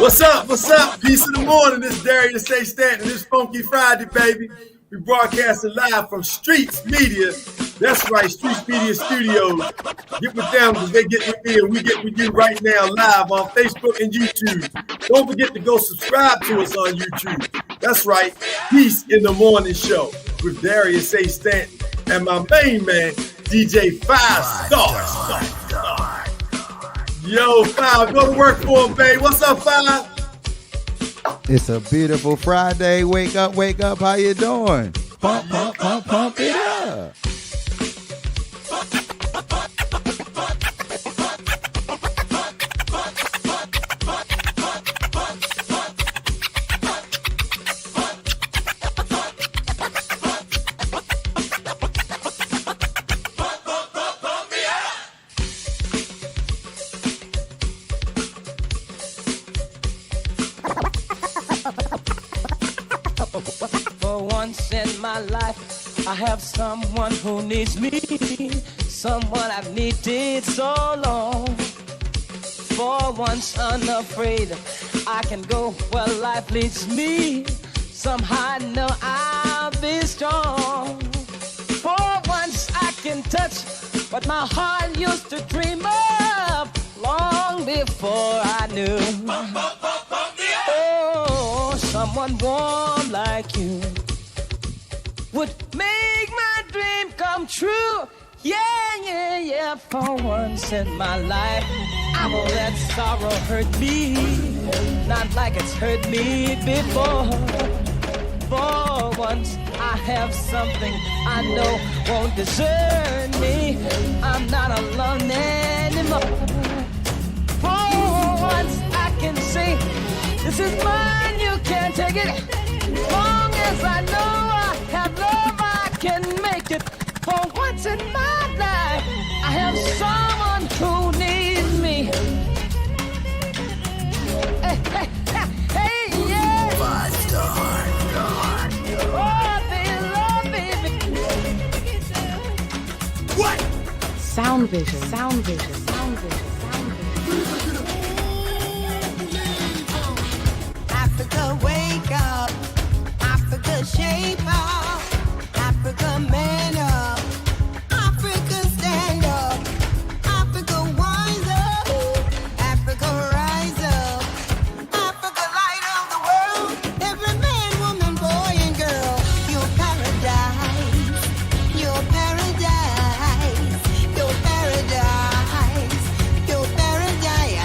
What's up? What's up? Peace in the morning. This is Darius, Stanton. This Funky Friday, baby. We broadcasting live from Streets Media. That's right, Streets Media Studios. Get with them because they get with me and we get with you right now live on Facebook and YouTube. Don't forget to go subscribe to us on YouTube. That's right, Peace in the Morning Show with Darius Stanton and my main man, DJ5Starr. Yo, Five, go to work for him, babe. What's up, Five? It's a beautiful Friday. Wake up, how you doing? Pump it up. I have someone who needs me, someone I've needed so long. For once unafraid, I can go where life leads me. Somehow I know I'll be strong. For once I can touch what my heart used to dream of long before I knew. Oh, someone warm like you would make my dream come true. Yeah. For once in my life, I won't let sorrow hurt me, not like it's hurt me before. For once, I have something I know won't desert me. I'm not alone anymore. For once, I can say, this is mine, you can't take it. As long as I know I have love, I can make it. For once in my life, I have someone who needs me. Hey, yeah. 5-star. Oh, baby. What? Sound vision. Africa, wake up. Africa, shape up. Africa, man up. Africa, stand up. Africa, wise up. Africa, rise up. Africa, light of the world. Every man, woman, boy, and girl. Your paradise. Your paradise. Your paradise. Your paradise.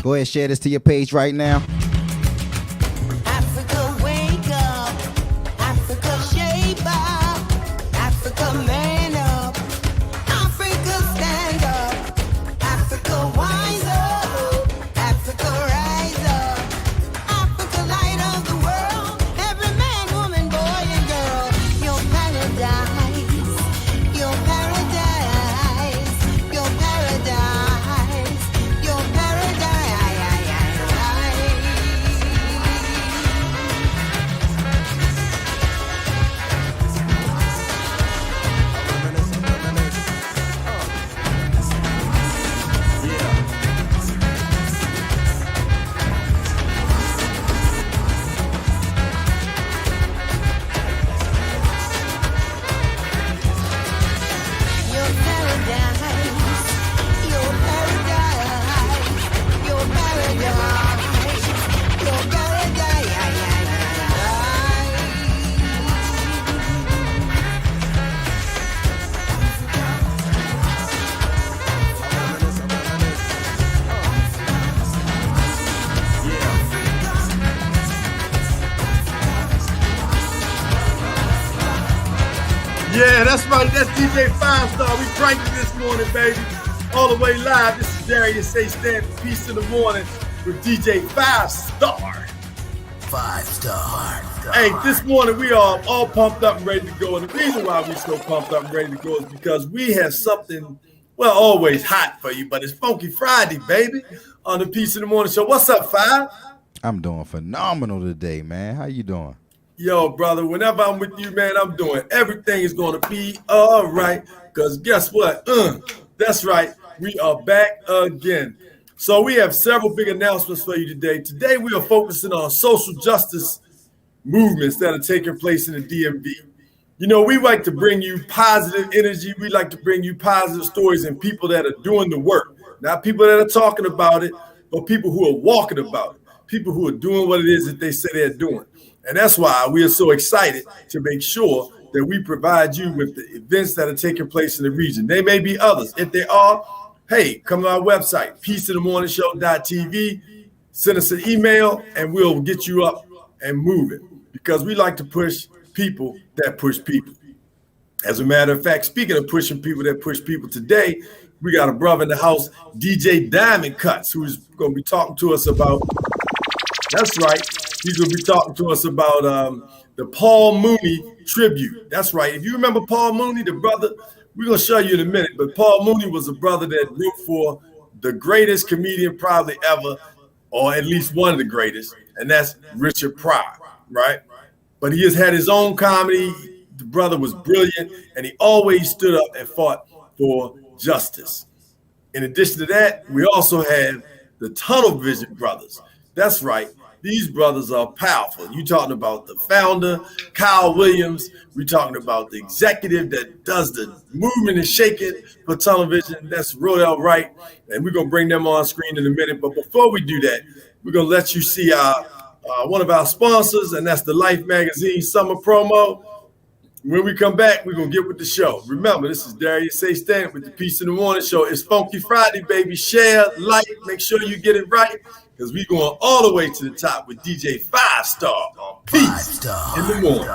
Go ahead, share this to your page right now. Yeah, that's right. That's DJ5Starr. We cranked it this morning, baby. All the way live. This is Darius Stanton. Peace in the morning with DJ5Starr. 5-star. Hey, this morning we are all pumped up and ready to go. And the reason why we're so pumped up and ready to go is because we have something, well, always hot for you, but it's Funky Friday, baby, on the Peace in the Morning Show. What's up, Five? I'm doing phenomenal today, man. How you doing? Yo, brother, whenever I'm with you, man, I'm doing everything is going to be all right. Because guess what? That's right. We are back again. So we have several big announcements for you today. Today we are focusing on social justice movements that are taking place in the DMV. You know, we like to bring you positive energy. We like to bring you positive stories and people that are doing the work. Not people that are talking about it, but people who are walking about it. People who are doing what it is that they say they're doing. And that's why we are so excited to make sure that we provide you with the events that are taking place in the region. There may be others. If they are, hey, come to our website, peaceinthemorningshow.tv. Send us an email and we'll get you up and moving, because we like to push people that push people. As a matter of fact, speaking of pushing people that push people, today we got a brother in the house, DJ Diamond Cuts, who's going to be talking to us about, that's right, he's going to be talking to us about the Paul Mooney Tribute. That's right. If you remember Paul Mooney, the brother, we're going to show you in a minute, but Paul Mooney was a brother that wrote for the greatest comedian probably ever, or at least one of the greatest, and that's Richard Pryor, right? But he has had his own comedy. The brother was brilliant, and he always stood up and fought for justice. In addition to that, we also have the Tunnel Vision brothers. That's right. These brothers are powerful. You're talking about the founder, Kyle Williams. We're talking about the executive that does the movement and shaking for Tunnel Vision. That's Rodell Wright. And we're going to bring them on screen in a minute. But before we do that, we're going to let you see our one of our sponsors, and that's the Life Magazine summer promo. When we come back, we're going to get with the show. Remember, this is Darius Stanton with the Peace in the Morning Show. It's Funky Friday, baby. Share, like, make sure you get it right, because we're going all the way to the top with DJ5Starr on Peace in the Morning.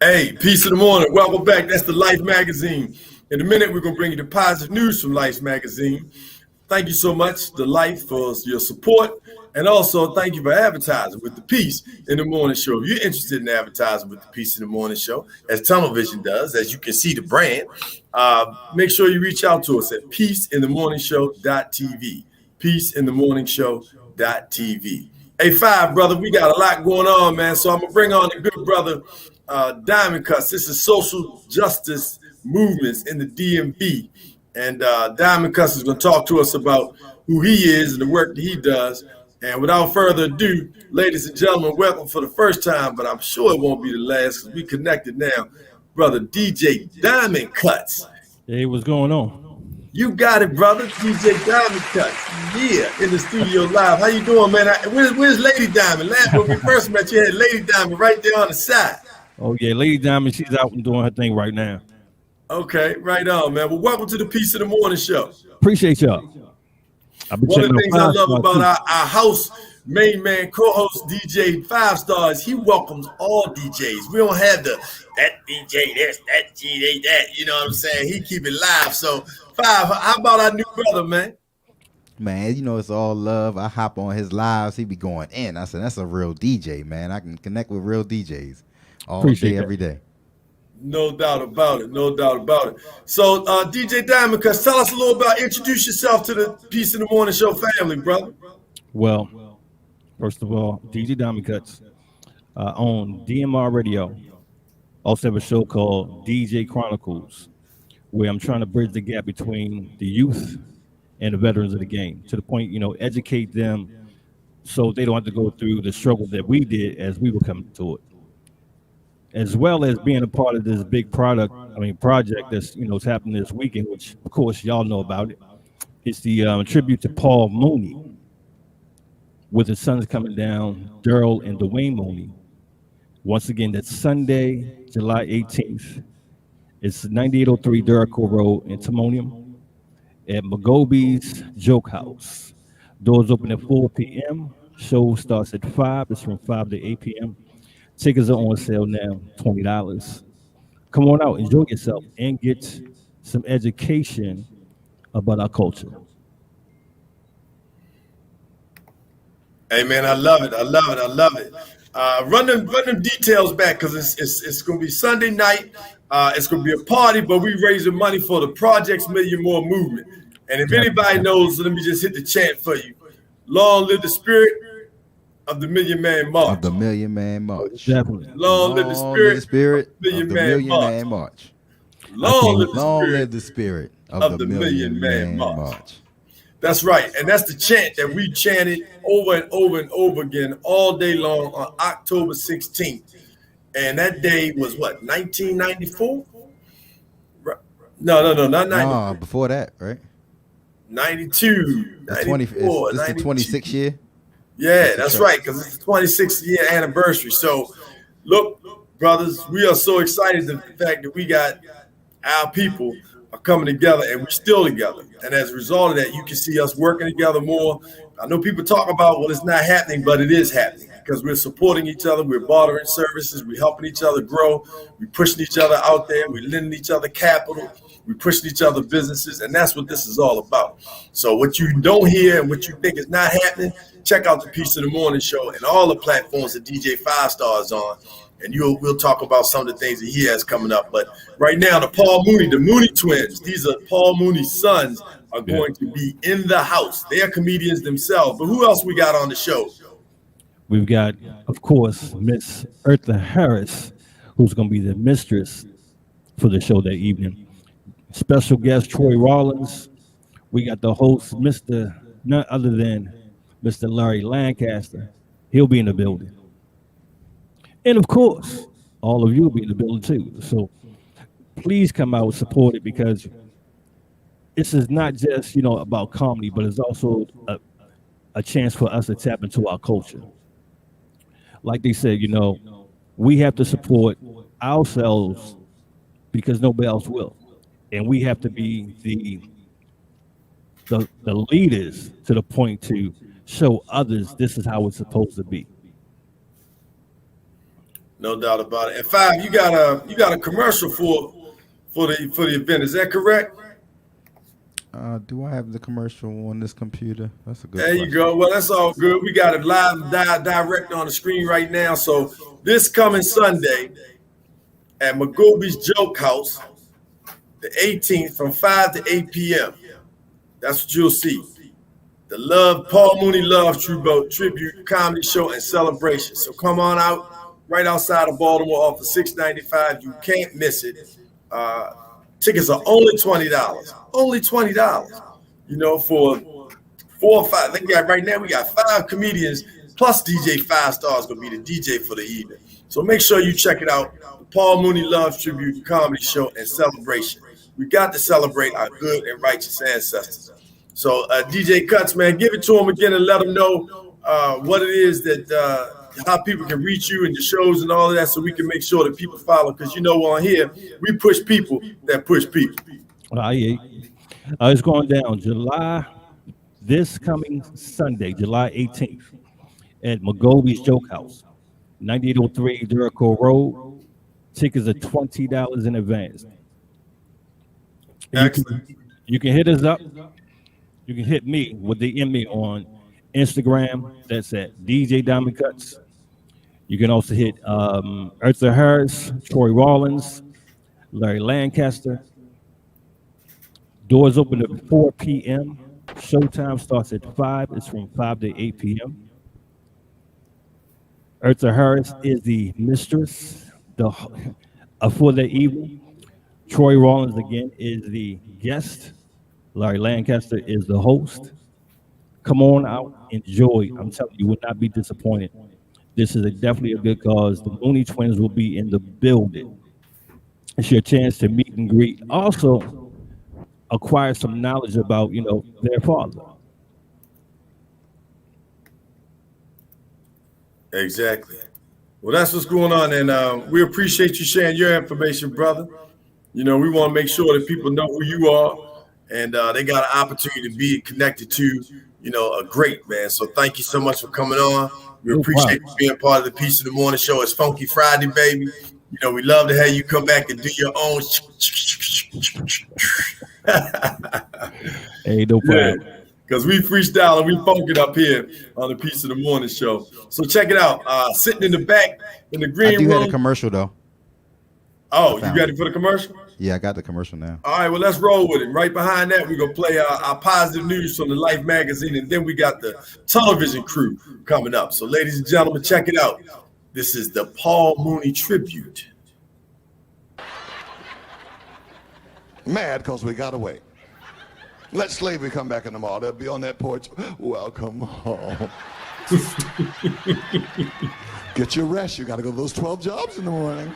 Hey, Peace in the Morning. Welcome back. That's the Life Magazine. In a minute, we're going to bring you the positive news from Life Magazine. Thank you so much, The Life, for your support. And also, thank you for advertising with the Peace in the Morning Show. If you're interested in advertising with the Peace in the Morning Show, as Tunnel Vision does, as you can see the brand, make sure you reach out to us at peaceinthemorningshow.tv. Peaceinthemorningshow.tv. Hey, Five, brother, we got a lot going on, man. So I'm going to bring on the good brother, Diamond Cuts. This is social justice movements in the DMV. And Diamond Cuts is going to talk to us about who he is and the work that he does. And without further ado, ladies and gentlemen, welcome for the first time, but I'm sure it won't be the last because we connected now. Brother DJ Diamond Cuts. Hey, what's going on? You got it, brother. DJ Diamond Cuts. Yeah, in the studio live. How you doing, man? Where's Lady Diamond? When we first met, you had Lady Diamond right there on the side. Oh, yeah, Lady Diamond, she's out and doing her thing right now. Okay, right on, man. Well, welcome to the Peace in the Morning Show. Appreciate y'all. One of the things I love about our house main man co-host DJ5Starr is he welcomes all DJs. We don't have that DJ this, that DJ that. You know what I'm saying? He keep it live. So, Five, how about our new brother, man? Man, you know, it's all love. I hop on his lives. He be going in. I said, that's a real DJ, man. I can connect with real DJs all day, every day. No doubt about it. No doubt about it. So, DJ Diamond Cuts, tell us a little about, introduce yourself to the Peace in the Morning Show family, brother. Well, first of all, DJ Diamond Cuts on DMR Radio. Also have a show called DJ Chronicles, where I'm trying to bridge the gap between the youth and the veterans of the game, to the point, you know, educate them so they don't have to go through the struggle that we did as we were coming to it. As well as being a part of this big project that's, you know, it's happening this weekend, which of course y'all know about it. It's the tribute to Paul Mooney, with his sons coming down, Daryl and Dwayne Mooney. Once again, that's Sunday, July 18th. It's 9803 Durico Road in Timonium at McGobee's Joke House. Doors open at 4 p.m. Show starts at 5. It's from 5 to 8 p.m. Tickets are on sale now, $20. Come on out, enjoy yourself, and get some education about our culture. Hey man, I love it. I love it. I love it. Run them details back because it's going to be Sunday night. It's going to be a party, but we raising money for the Projects Million More movement. And if anybody knows, let me just hit the chant for you. Long live the spirit of the Million Man March. Of the Million Man March. Definitely. Long live the spirit of the Million Man March. Long live the spirit of the Million Man March. That's right. And that's the chant that we chanted over and over and over again all day long on October 16th. And that day was what, 1994? No, not 94. Before that, right? 92. This is the 26th year? Yeah, that's right, because it's the 26th year anniversary. So, look, brothers, we are so excited the fact that we got our people are coming together and we're still together. And as a result of that, you can see us working together more. I know people talk about, well, it's not happening, but it is happening because we're supporting each other. We're bartering services. We're helping each other grow. We're pushing each other out there. We're lending each other capital. We're pushing each other businesses. And that's what this is all about. So what you don't hear and what you think is not happening, check out the Peace of the Morning show and all the platforms that DJ5Starr is on. And we'll talk about some of the things that he has coming up. But right now, the Mooney twins, these are Paul Mooney's sons, are going to be in the house. They are comedians themselves. But who else we got on the show? We've got, of course, Miss Eartha Harris, who's going to be the mistress for the show that evening. Special guest, Troy Rollins. We got the host, none other than Mr. Larry Lancaster. He'll be in the building. And of course, all of you will be in the building too. So please come out and support it because this is not just, about comedy, but it's also a chance for us to tap into our culture. Like they said, we have to support ourselves because nobody else will. And we have to be the leaders to the point to show others this is how it's supposed to be. No doubt about it. And Five, you got a commercial for the event. Is that correct? Do I have the commercial on this computer? That's a good. There question. you go. Well, that's all good. We got it live direct on the screen right now. So this coming Sunday at McGobee's Joke House, the 18th from 5 to 8 p.m. That's what you'll see. The Paul Mooney Love Tribute Comedy Show and Celebration. So come on out. Right outside of Baltimore off of 695. You can't miss it. Tickets are only $20. Only $20. For 4 or 5. I think right now we got 5 comedians plus DJ5Starr is going to be the DJ for the evening. So make sure you check it out. The Paul Mooney Love Tribute Comedy Show and Celebration. We got to celebrate our good and righteous ancestors. So DJ Cuts, man, give it to them again and let them know what it is that how people can reach you and your shows and all of that so we can make sure that people follow. Because on here, we push people that push people. It's going down this coming Sunday, July 18th at McGobee's Joke House, 9803 Durico Road. Tickets are $20 in advance. You can hit us up. You can hit me with the me on Instagram. That's at DJ Diamond Cuts. You can also hit Eartha Harris, Troy Rollins, Larry Lancaster. Doors open at 4 p.m. Showtime starts at 5. It's from 5 to 8 p.m. Eartha Harris is the mistress for the evening. Troy Rollins, again, is the guest. Larry Lancaster is the host. Come on out, enjoy. I'm telling you, you will not be disappointed. This is definitely a good cause. The Mooney twins will be in the building. It's your chance to meet and greet. Also, acquire some knowledge about, their father. Exactly. Well, that's what's going on, and we appreciate you sharing your information, brother. You know, we want to make sure that people know who you are, and they got an opportunity to be connected to, you know, a great man. So thank you so much for coming on. We appreciate you being part of the Peace of the Morning Show. It's Funky Friday, baby. You know, we love to have you come back and do your own. Hey, no problem. Because we freestyle and we funk it up here on the Peace of the Morning Show. So check it out. Sitting in the back in the green room. I do have a commercial though. Oh, you ready for the commercial? Yeah, I got the commercial now. All right, well, let's roll with it. Right behind that, we're going to play our positive news from the Life magazine, and then we got the television crew coming up. So, ladies and gentlemen, check it out. This is the Paul Mooney Tribute. Mad because we got away. Let slavery come back in the mall. They'll be on that porch. Welcome home. Get your rest. You got to go to those 12 jobs in the morning.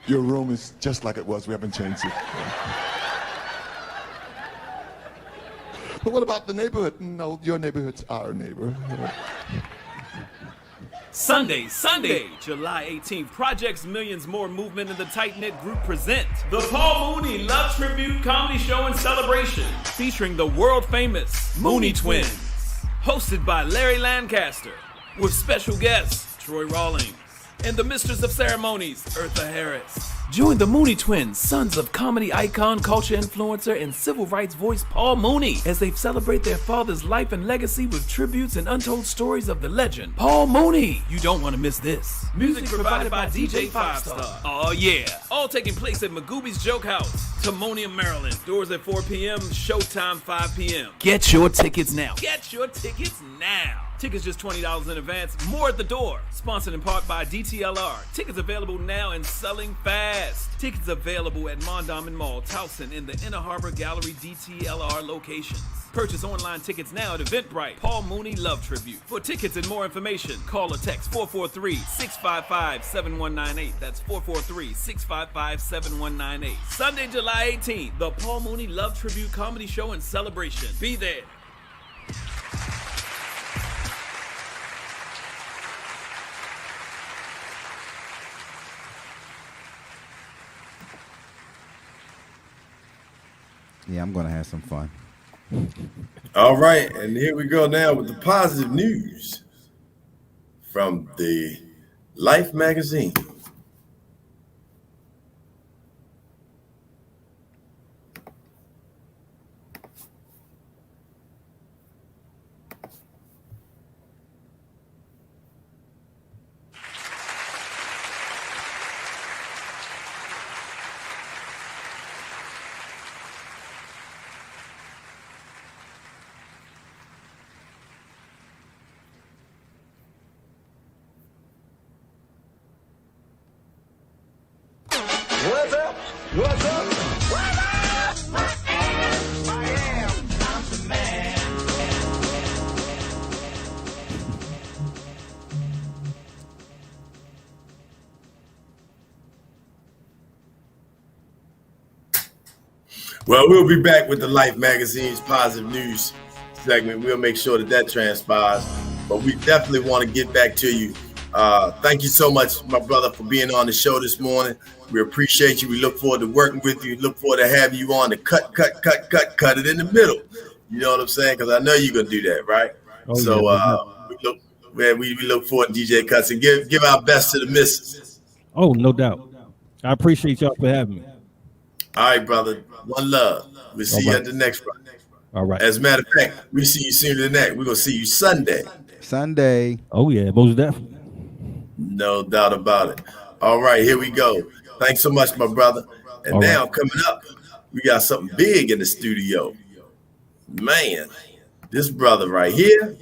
Your room is just like it was. We haven't changed it. But what about the neighborhood? No, your neighborhood's our neighborhood. Sunday, July 18th, Projects Millions More Movement and the Tight-Knit Group present the Paul Mooney Love Tribute Comedy Show and Celebration, featuring the world-famous Mooney Twins, hosted by Larry Lancaster, with special guests Troy Rawlings and the Mistress of Ceremonies, Eartha Harris. Join the Mooney Twins, sons of comedy icon, culture influencer, and civil rights voice Paul Mooney, as they celebrate their father's life and legacy with tributes and untold stories of the legend, Paul Mooney. You don't want to miss this. Music provided by DJ5Starr. Oh yeah. All taking place at Magooby's Joke House, Timonium, Maryland. Doors at 4 p.m., showtime 5 p.m. Get your tickets now. Tickets just $20 in advance, more at the door. Sponsored in part by DTLR. Tickets available now and selling fast. Tickets available at Mondawmin Mall, Towson, in the Inner Harbor Gallery DTLR locations. Purchase online tickets now at Eventbrite. Paul Mooney Love Tribute. For tickets and more information, call or text 443-655-7198. That's 443-655-7198. Sunday, July 18th, the Paul Mooney Love Tribute Comedy Show and Celebration. Be there. Yeah, I'm going to have some fun. All right, and here we go now with the positive news from the Life magazine. What's up? What's up? What's up? I'm the man. Well, we'll be back with the Life magazine's positive news segment. We'll make sure that transpires, but we definitely want to get back to you. Thank you so much, my brother, for being on the show this morning. We appreciate you. We look forward to working with you. Look forward to having you on to cut it in the middle. You know what I'm saying? Because I know you're gonna do that, right? Oh, so yeah, we look forward to DJ Cuts and give our best to the missus. Oh, no doubt. I appreciate y'all for having me. All right, brother. One love. We'll see you at the next one. All right. As a matter of fact, we see you sooner than that. We're gonna see you Sunday. Oh yeah, most definitely. No doubt about it. All right, here we go. Thanks so much, my brother. And All now right. coming up, we got something big in the studio. Man, this brother right here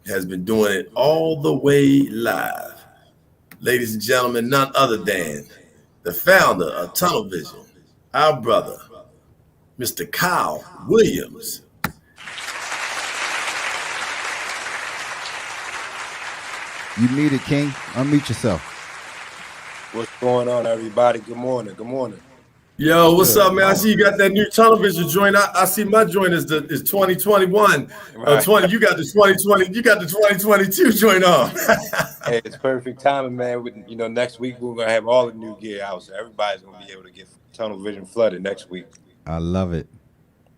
has been doing it all the way live. Ladies and gentlemen, none other than the founder of Tunnel Vision, our brother, Mr. Kyle Williams. You muted, King. Unmute yourself. What's going on, everybody? Good morning. Good morning. Yo, what's up, man? I see you got that new television joint. I see my joint is 2021. Right. 20. You got the 2020. You got the 2022 joint on. Hey, it's perfect timing, man. Next week we're gonna have all the new gear out, so everybody's gonna be able to get tunnel vision flooded next week. I love it.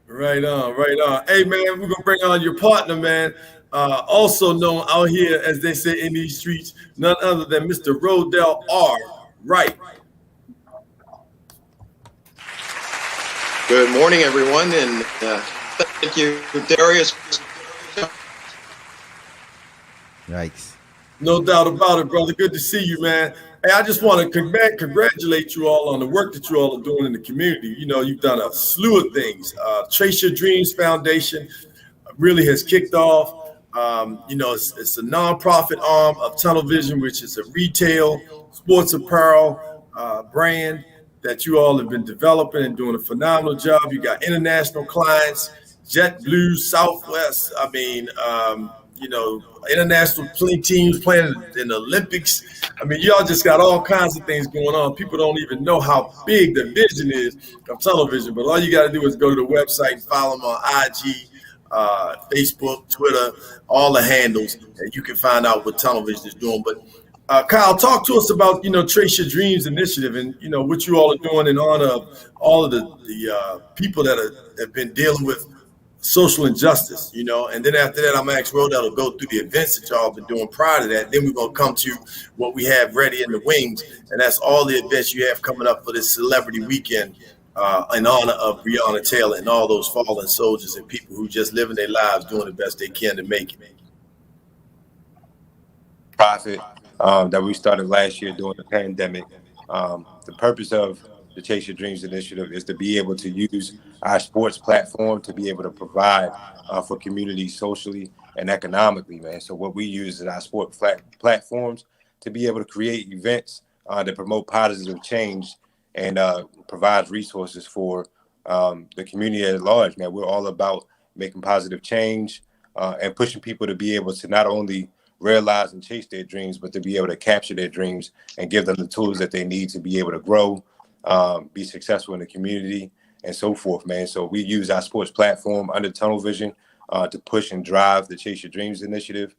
Right on, right on. Hey, man, we're going to bring on your partner, man. Also known out here, as they say in these streets, none other than Mr. Rodell R. Wright. Good morning, everyone, and thank you, Darius. Yikes. No doubt about it, brother. Good to see you, man. Hey, I just want to congratulate you all on the work that you all are doing in the community. You know, you've done a slew of things. Trace Your Dreams Foundation really has kicked off. It's a nonprofit arm of Tunnel Vision, which is a retail sports apparel brand that you all have been developing and doing a phenomenal job. You got international clients, JetBlue, Southwest. International teams playing in the Olympics. I mean, y'all just got all kinds of things going on. People don't even know how big the vision is of Tunnel Vision, but all you got to do is go to the website and follow them on IG, Facebook, Twitter, all the handles, and you can find out what Tunnel Vision is doing. But Kyle, talk to us about, Trace Your Dreams initiative and, what you all are doing in honor of all of the people that have been dealing with social injustice, and then after that, I'm going to ask Rodell to go through the events that y'all been doing prior to that. Then we're going to come to what we have ready in the wings, and that's all the events you have coming up for this celebrity weekend in honor of Breonna Taylor and all those fallen soldiers and people who just living their lives doing the best they can to make it. Profit that we started last year during the pandemic. The purpose of the Chase Your Dreams initiative is to be able to use our sports platform to be able to provide for communities socially and economically, man. So what we use is our sport platforms to be able to create events that promote positive change and provide resources for the community at large, man. We're all about making positive change and pushing people to be able to not only realize and chase their dreams, but to be able to capture their dreams and give them the tools that they need to be able to grow, be successful in the community, and so forth, man. So we use our sports platform under Tunnel Vision to push and drive the Chase Your Dreams initiative,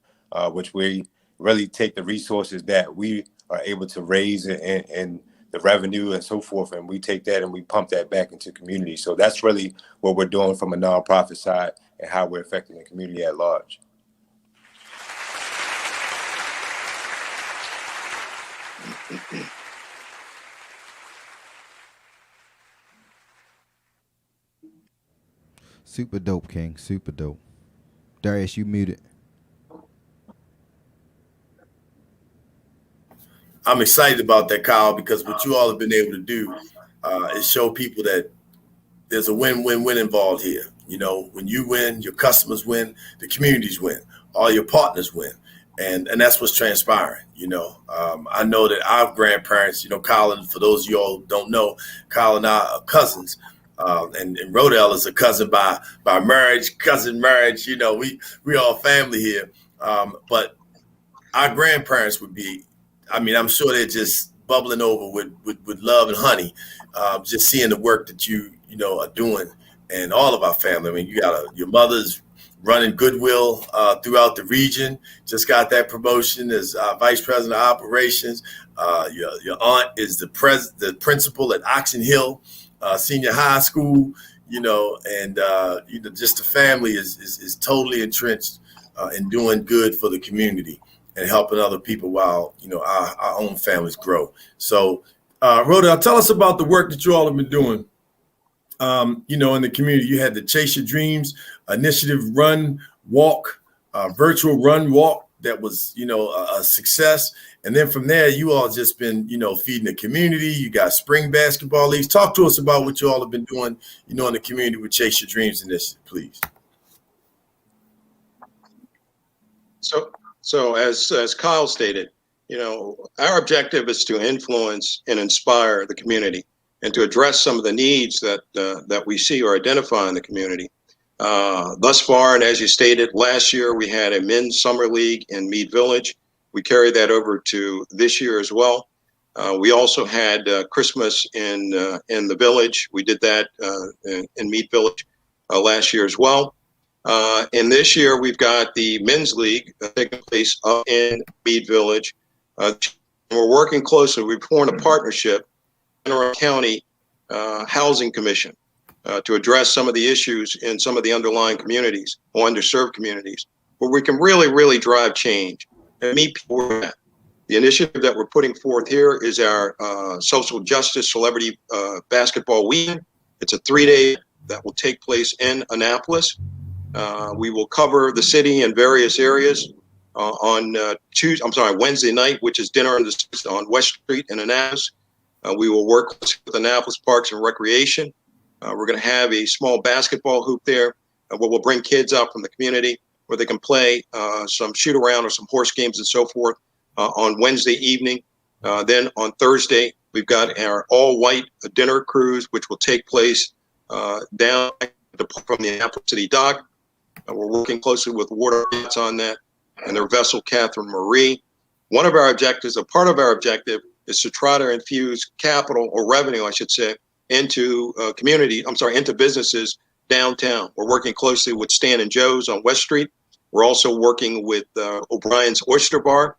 which we really take the resources that we are able to raise and the revenue and so forth, and we take that and we pump that back into community. So that's really what we're doing from a nonprofit side and how we're affecting the community at large. Super dope, King. Super dope. Darius, you muted. I'm excited about that, Kyle, because what you all have been able to do is show people that there's a win-win-win involved here. When you win, your customers win, the communities win, all your partners win. And that's what's transpiring. I know that our grandparents, Kyle, for those of you all who don't know, Kyle and I are cousins. And Rodell is a cousin by marriage, cousin marriage. We all family here. But our grandparents would be, I'm sure they're just bubbling over with love and honey, just seeing the work that you are doing, and all of our family. You got your mother's running Goodwill throughout the region. Just got that promotion as vice president of operations. Your aunt is the principal at Oxon Hill Senior High School. Just the family is totally entrenched in doing good for the community and helping other people while our own families grow. So, Rodell, tell us about the work that you all have been doing. In the community. You had the Chase Your Dreams initiative virtual run walk that was, a success. And then from there, you all just been, feeding the community. You got spring basketball leagues. Talk to us about what you all have been doing, in the community with Chase Your Dreams initiative, please. So as Kyle stated, our objective is to influence and inspire the community and to address some of the needs that we see or identify in the community. Thus far, and as you stated, last year we had a men's summer league in Mead Village. We carried that over to this year as well. We also had Christmas in the village. We did that in Mead Village last year as well. And this year we've got the men's league taking place up in Mead Village We're working closely. We've formed a partnership in our county housing commission to address some of the issues in some of the underlying communities or underserved communities where we can really drive change and meet people where they're at. The initiative that we're putting forth here is our social justice celebrity basketball weekend. It's a 3-day that will take place in Annapolis. We will cover the city in various areas on Wednesday night, which is dinner on West Street in Annapolis. We will work with Annapolis Parks and Recreation. We're going to have a small basketball hoop there where we'll bring kids out from the community where they can play some shoot around or some horse games and so forth on Wednesday evening. Then on Thursday, we've got our all-white dinner cruise, which will take place down from the Annapolis City Dock. We're working closely with Water Yachts on that and their vessel, Catherine Marie. One of our objectives, a part of our objective, is to try to infuse capital or revenue, I should say, into into businesses downtown. We're working closely with Stan and Joe's on West Street. We're also working with O'Brien's Oyster Bar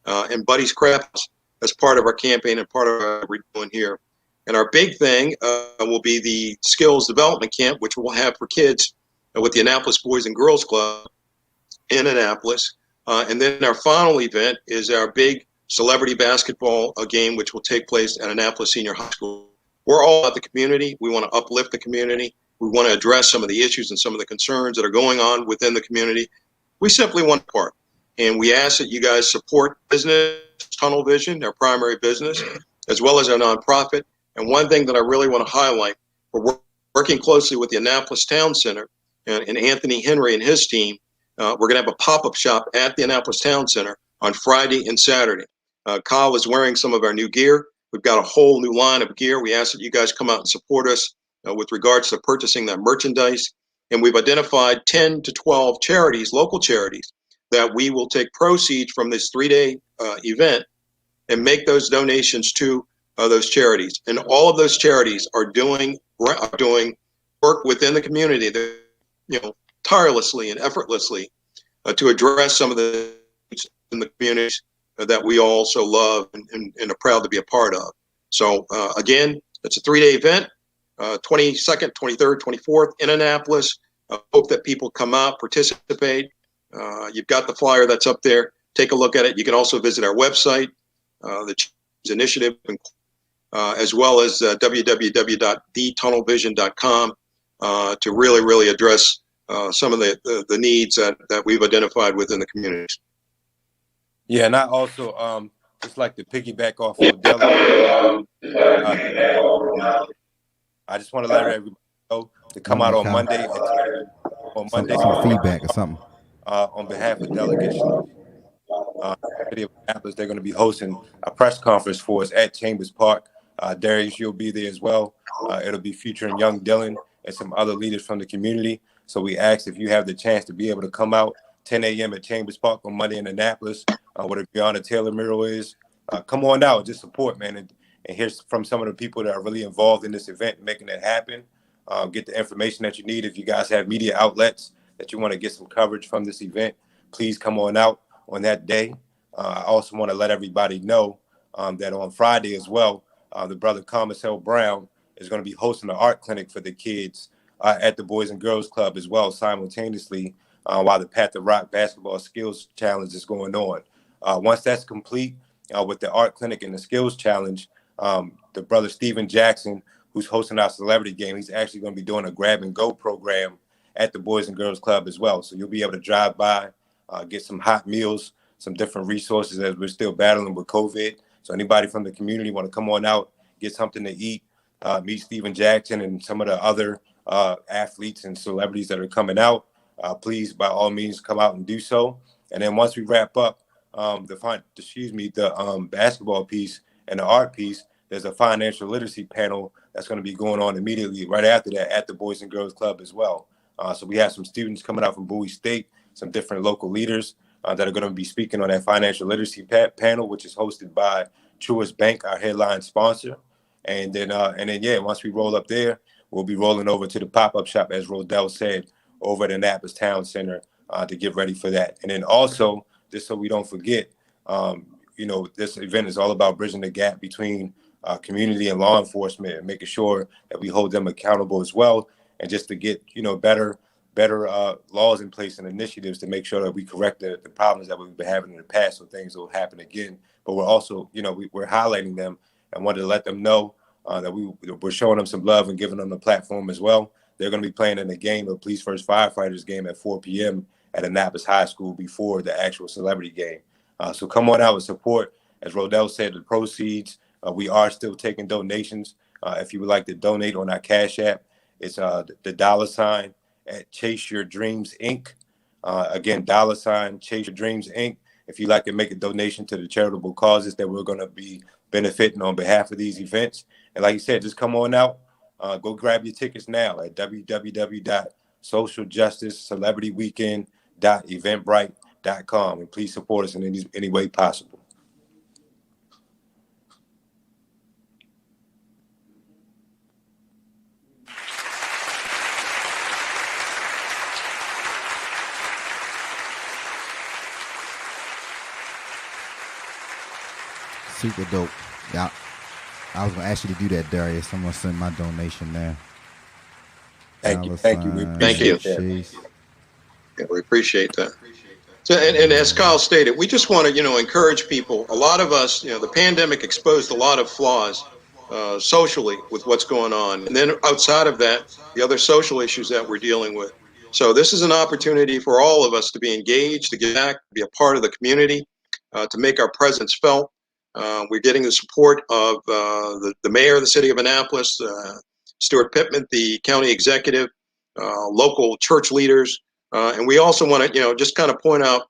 and Buddy's Craft House as part of our campaign and part of what we're doing here. And our big thing will be the skills development camp, which we'll have for kids with the Annapolis Boys and Girls Club in Annapolis. And then our final event is our big celebrity basketball game, which will take place at Annapolis Senior High School. We're all about the community. We want to uplift the community. We want to address some of the issues and some of the concerns that are going on within the community. We simply want part. And we ask that you guys support business, Tunnel Vision, our primary business, as well as our nonprofit. And one thing that I really want to highlight, we're working closely with the Annapolis Town Center and Anthony Henry and his team. We're going to have a pop-up shop at the Annapolis Town Center on Friday and Saturday. Kyle is wearing some of our new gear. We've got a whole new line of gear. We ask that you guys come out and support us with regards to purchasing that merchandise. And we've identified 10 to 12 charities, local charities, that we will take proceeds from this 3-day event and make those donations to those charities. And all of those charities are doing work within the community that, tirelessly and effortlessly to address some of the needs in the communities that we also love and are proud to be a part of. So again, it's a 3-day event, 22nd, 23rd, 24th in Annapolis. Hope that people come out, participate. You've got the flyer that's up there. Take a look at it. You can also visit our website, the initiative, as well as www.thetunnelvision.com to really address some of the needs that we've identified within the communities. Yeah, and I also just like to piggyback off of Della. I just want to let everybody know to come out on Monday. Some feedback or something. On behalf of delegates, City of Annapolis, they're going to be hosting a press conference for us at Chambers Park. Darius, you'll be there as well. It'll be featuring young Dylan and some other leaders from the community. So we ask if you have the chance to be able to come out 10 a.m. at Chambers Park on Monday in Annapolis, where the Breonna Taylor mural is. Come on out, just support, man, and hear from some of the people that are really involved in this event, making it happen. Get the information that you need. If you guys have media outlets that you want to get some coverage from this event, please come on out on that day. I also want to let everybody know that on Friday as well, the brother Carmicel Brown is going to be hosting an art clinic for the kids at the Boys and Girls Club as well, simultaneously, while the Path to Rock Basketball Skills Challenge is going on. Once that's complete with the art clinic and the skills challenge, the brother Steven Jackson, who's hosting our celebrity game, he's actually going to be doing a grab and go program at the Boys and Girls Club as well. So you'll be able to drive by, get some hot meals, some different resources as we're still battling with COVID. So anybody from the community want to come on out, get something to eat, meet Steven Jackson and some of the other athletes and celebrities that are coming out, please, by all means, come out and do so. And then once we wrap up the basketball piece and the art piece, there's a financial literacy panel that's going to be going on immediately right after that at the Boys and Girls Club as well. So we have some students coming out from Bowie State, some different local leaders that are going to be speaking on that financial literacy panel, which is hosted by Truist Bank, our headline sponsor. And then, once we roll up there, we'll be rolling over to the pop-up shop, as Rodell said, over at Annapolis Town Center to get ready for that. And then also, just so we don't forget, this event is all about bridging the gap between community and law enforcement and making sure that we hold them accountable as well, and just to get better laws in place and initiatives to make sure that we correct the problems that we've been having in the past, so things will happen again. But we're also we're highlighting them and wanted to let them know that we're showing them some love and giving them the platform as well. They're going to be playing in a game, a Police First Firefighters game at 4 p.m. at Annapolis High School before the actual celebrity game. So come on out and support. As Rodell said, the proceeds, we are still taking donations. If you would like to donate on our Cash App, it's the $ at Chase Your Dreams, Inc. Again, $ Chase Your Dreams, Inc. If you'd like to make a donation to the charitable causes that we're going to be benefiting on behalf of these events. And like you said, just come on out. Go grab your tickets now at www.socialjusticeCelebrityWeekend.eventbrite.com. And please support us in any way possible. Super dope. Yeah, I was gonna ask you to do that, Darius. I'm gonna send my donation there. Thank you. Thank you. Yeah, we appreciate that. So, and as Kyle stated, we just want to, encourage people. A lot of us, the pandemic exposed a lot of flaws socially with what's going on. And then outside of that, the other social issues that we're dealing with. So this is an opportunity for all of us to be engaged, to get back, to be a part of the community, to make our presence felt. We're getting the support of the mayor of the city of Annapolis, Stuart Pittman, the county executive, local church leaders. And we also want to, just kind of point out,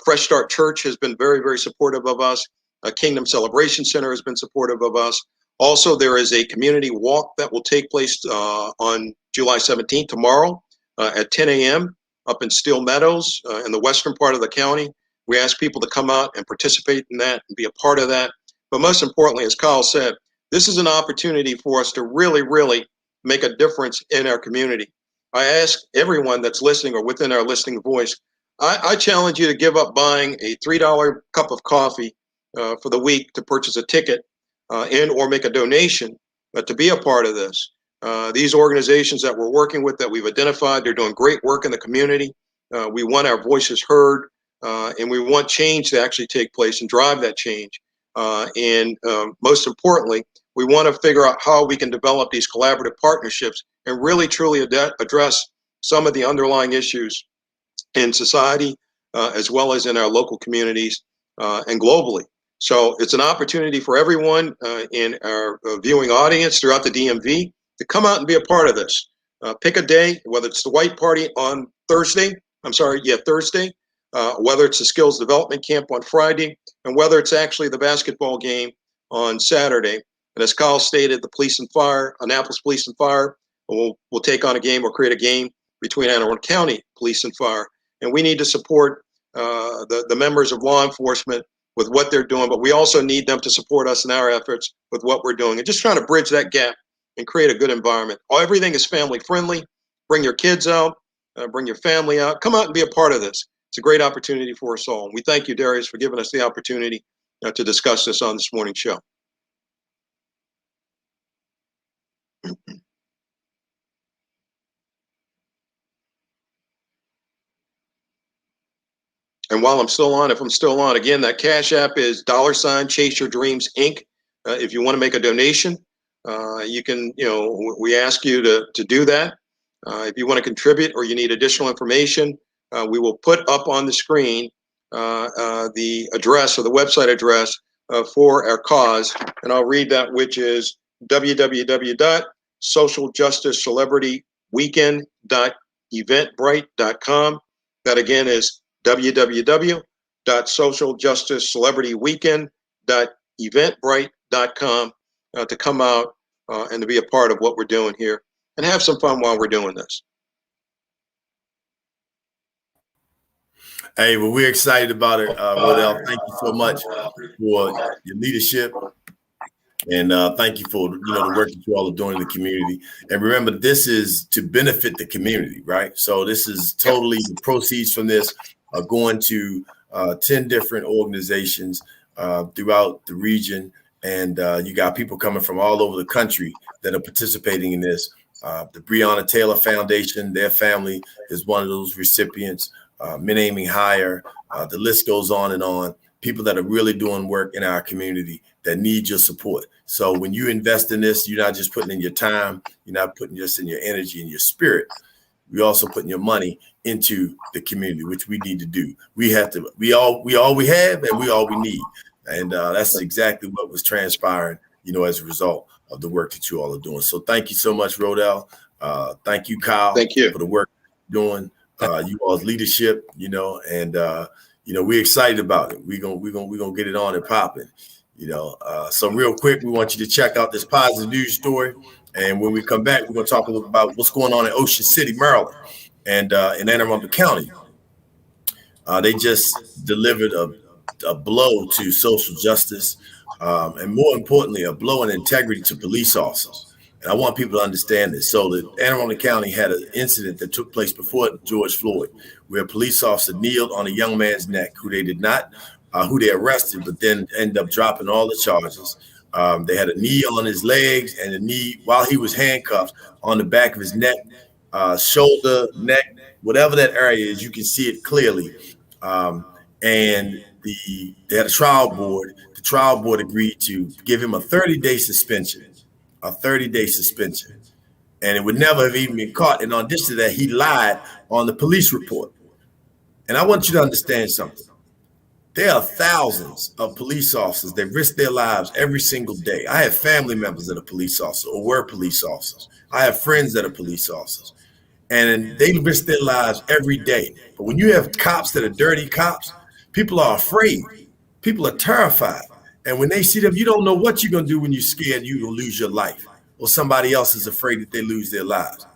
Fresh Start Church has been very, very supportive of us. Kingdom Celebration Center has been supportive of us. Also, there is a community walk that will take place on July 17th, tomorrow, at 10 a.m. up in Steel Meadows in the western part of the county. We ask people to come out and participate in that and be a part of that. But most importantly, as Kyle said, this is an opportunity for us to really, really make a difference in our community. I ask everyone that's listening or within our listening voice, I challenge you to give up buying a $3 cup of coffee for the week to purchase a ticket or make a donation to be a part of this. These organizations that we're working with, that we've identified, they're doing great work in the community. We want our voices heard. And we want change to actually take place and drive that change. And most importantly, we want to figure out how we can develop these collaborative partnerships and really truly address some of the underlying issues in society, as well as in our local communities and globally. So it's an opportunity for everyone in our viewing audience throughout the DMV to come out and be a part of this. Pick a day, whether it's the White Party on Thursday, whether it's the Skills Development Camp on Friday, and whether it's actually the basketball game on Saturday. And as Kyle stated, the Police and Fire, Annapolis Police and Fire, will take on a game or create a game between Anne Arundel County Police and Fire. And we need to support the members of law enforcement with what they're doing, but we also need them to support us in our efforts with what we're doing, and just trying to bridge that gap and create a good environment. Everything is family friendly. Bring your kids out, bring your family out, come out and be a part of this. It's a great opportunity for us all. And we thank you, Darius, for giving us the opportunity to discuss this on this morning's show. And while I'm still on, again, that Cash App is $ Chase Your Dreams, Inc. If you want to make a donation, you can, we ask you to do that. If you want to contribute or you need additional information, we will put up on the screen the address or the website address for our cause. And I'll read that, which is www.socialjusticeCelebrityWeekend.eventbrite.com. That again is www.socialjusticeCelebrityWeekend.eventbrite.com to come out and to be a part of what we're doing here and have some fun while we're doing this. Hey, well, we're excited about it, Rodell. Thank you so much for your leadership, and thank you for the work that you all are doing in the community. And remember, this is to benefit the community, right? So this is totally the proceeds from this are going to 10 different organizations throughout the region. And you got people coming from all over the country that are participating in this. The Breonna Taylor Foundation, their family is one of those recipients. Men Aiming Higher, the list goes on and on. People that are really doing work in our community that need your support. So when you invest in this, you're not just putting in your time, you're not putting just in your energy and your spirit. You're also putting your money into the community, which we need to do. We all we have, and we all we need. And that's exactly what was transpiring, as a result of the work that you all are doing. So thank you so much, Rodell. Thank you, Kyle. Thank you for the work you're doing. You all's leadership, and we're excited about it. We're gonna get it on and popping. So real quick, we want you to check out this positive news story. And when we come back, we're going to talk a little about what's going on in Ocean City, Maryland, and in Anne Arundel County. They just delivered a blow to social justice, and more importantly, a blow in integrity to police officers. And I want people to understand this. So the Anne Arundel County had an incident that took place before George Floyd, where a police officer kneeled on a young man's neck who they arrested, but then ended up dropping all the charges. They had a knee on his legs and a knee while he was handcuffed on the back of his neck, shoulder, neck, whatever that area is, you can see it clearly. And they had a trial board. The trial board agreed to give him a 30-day suspension, and it would never have even been caught. And on addition to that, he lied on the police report. And I want you to understand something. There are thousands of police officers that risk their lives every single day. I have family members that are police officers or were police officers. I have friends that are police officers, and they risk their lives every day. But when you have cops that are dirty cops, people are afraid. People are terrified. And when they see them, you don't know what you're going to do when you're scared you will lose your life, or somebody else is afraid that they lose their lives.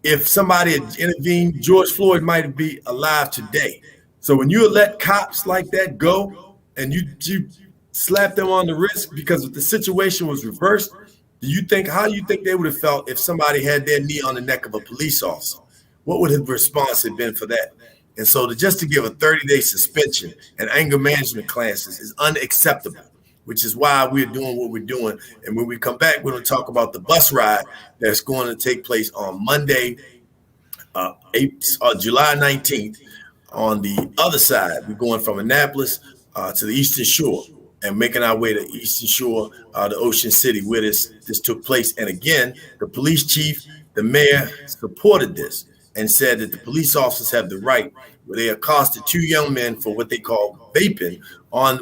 If somebody had intervened, George Floyd might be alive today. So when you let cops like that go and you slap them on the wrist because if the situation was reversed, how do you think they would have felt if somebody had their knee on the neck of a police officer? What would the response have been for that? And so just to give a 30-day suspension and anger management classes is unacceptable, which is why we're doing what we're doing. And when we come back, we're going to talk about the bus ride that's going to take place on Monday, July 19th. On the other side, we're going from Annapolis to the Eastern Shore and making our way to Eastern Shore, to Ocean City, where this took place. And again, the police chief, the mayor supported this and said that the police officers have the right, where they accosted two young men for what they call vaping,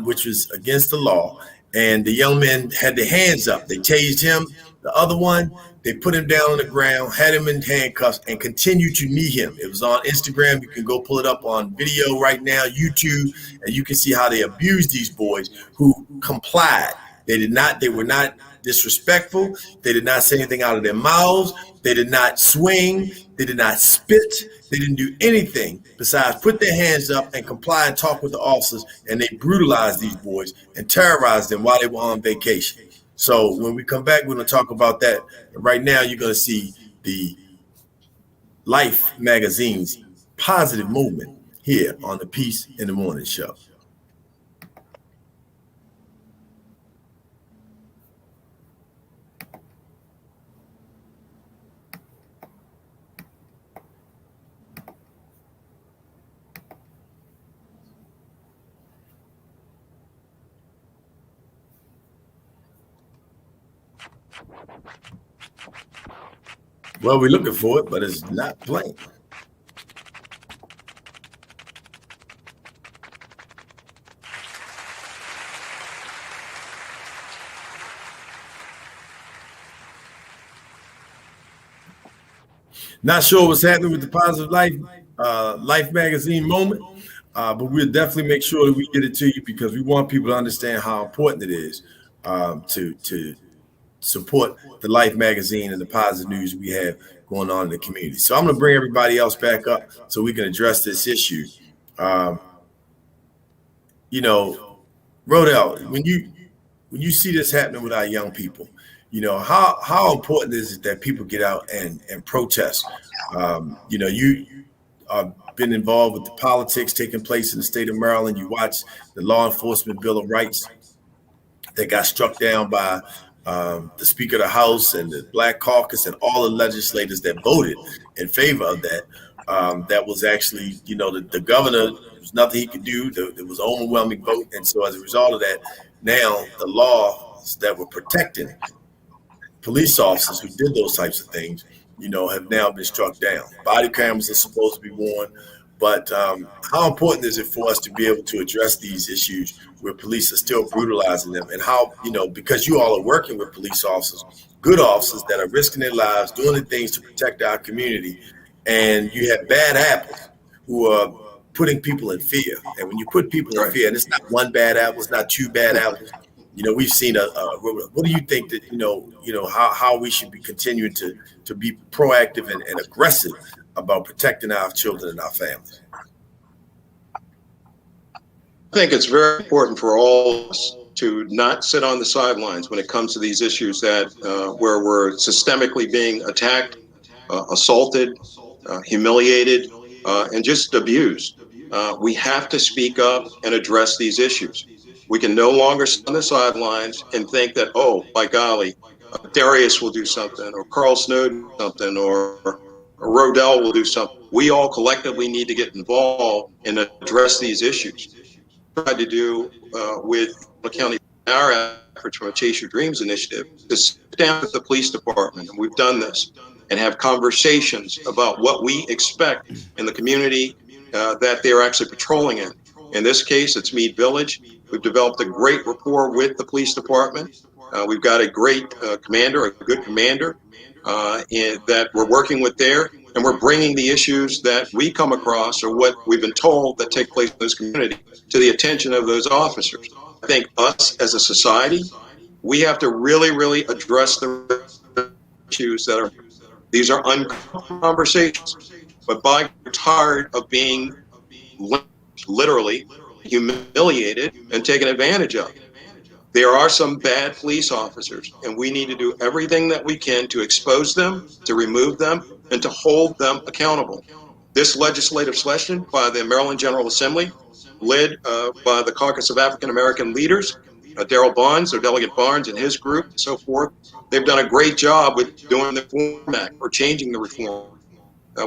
which was against the law. And the young men had their hands up. They tased him. The other one, they put him down on the ground, had him in handcuffs, and continued to knee him. It was on Instagram. You can go pull it up on video right now, YouTube, and you can see how they abused these boys who complied. They were not disrespectful. They did not say anything out of their mouths. They did not swing. They did not spit. They didn't do anything besides put their hands up and comply and talk with the officers, and they brutalized these boys and terrorized them while they were on vacation. So when we come back, we're going to talk about that. Right now, you're going to see the Life magazine's positive movement here on the Peace in the Morning show. Well, we're looking for it, but it's not playing. Not sure what's happening with the Positive Life magazine moment, but we'll definitely make sure that we get it to you because we want people to understand how important it is to support the Life magazine and the positive news we have going on in the community. So I'm going to bring everybody else back up so we can address this issue. Rodell, when you see this happening with our young people, how important is it that people get out and protest? You been involved with the politics taking place in the state of Maryland. You watch the Law Enforcement Bill of Rights that got struck down by the Speaker of the House and the Black Caucus and all the legislators that voted in favor of that. That was actually, the governor, there was nothing he could do. There was an overwhelming vote. And so as a result of that, now the laws that were protecting police officers who did those types of things, have now been struck down. Body cameras are supposed to be worn. But how important is it for us to be able to address these issues where police are still brutalizing them? And how, because you all are working with police officers, good officers that are risking their lives, doing the things to protect our community, and you have bad apples who are putting people in fear. And when you put people in fear, and it's not one bad apple, it's not two bad apples. We've seen what do you think that, how we should be continuing to be proactive and aggressive about protecting our children and our families? I think it's very important for all of us to not sit on the sidelines when it comes to these issues that where we're systemically being attacked, assaulted, humiliated, and just abused. We have to speak up and address these issues. We can no longer sit on the sidelines and think that, oh, by golly, Darius will do something, or Carl Snow do something, or Rodell will do something. We all collectively need to get involved and address these issues. Tried to do with the county, our efforts from a Chase Your Dreams initiative, to sit down with the police department, and we've done this, and have conversations about what we expect in the community that they're actually patrolling in. In this case, it's Meade Village. We've developed a great rapport with the police department. We've got a great commander, a good commander that we're working with there, and we're bringing the issues that we come across or what we've been told that take place in this community to the attention of those officers. I think us as a society, we have to really, really address the issues that are, these are uncomfortable conversations, but by tired of being literally humiliated and taken advantage of. There are some bad police officers, and we need to do everything that we can to expose them, to remove them, and to hold them accountable. This legislative session by the Maryland General Assembly, led by the Caucus of African American Leaders, Darrell Barnes, or Delegate Barnes and his group, and so forth, they've done a great job with doing the Reform Act or changing the reform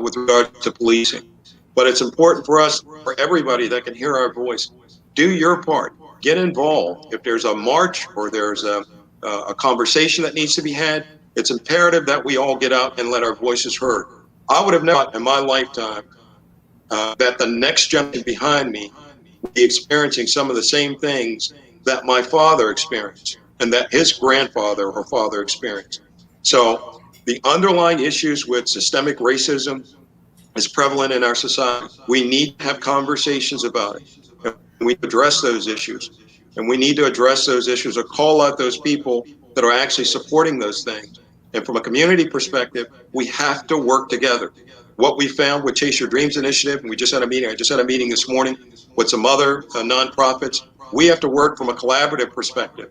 with regard to policing. But it's important for us, for everybody that can hear our voice, do your part. Get involved. If there's a march or there's a conversation that needs to be had, it's imperative that we all get out and let our voices heard. I would have never in my lifetime that the next generation behind me would be experiencing some of the same things that my father experienced and that his grandfather or father experienced. So the underlying issues with systemic racism is prevalent in our society. We need to have conversations about it. We address those issues, and we need to address those issues or call out those people that are actually supporting those things. And from a community perspective, we have to work together. What we found with Chase Your Dreams initiative, and we just had a meeting, I just had a meeting this morning with some other nonprofits, we have to work from a collaborative perspective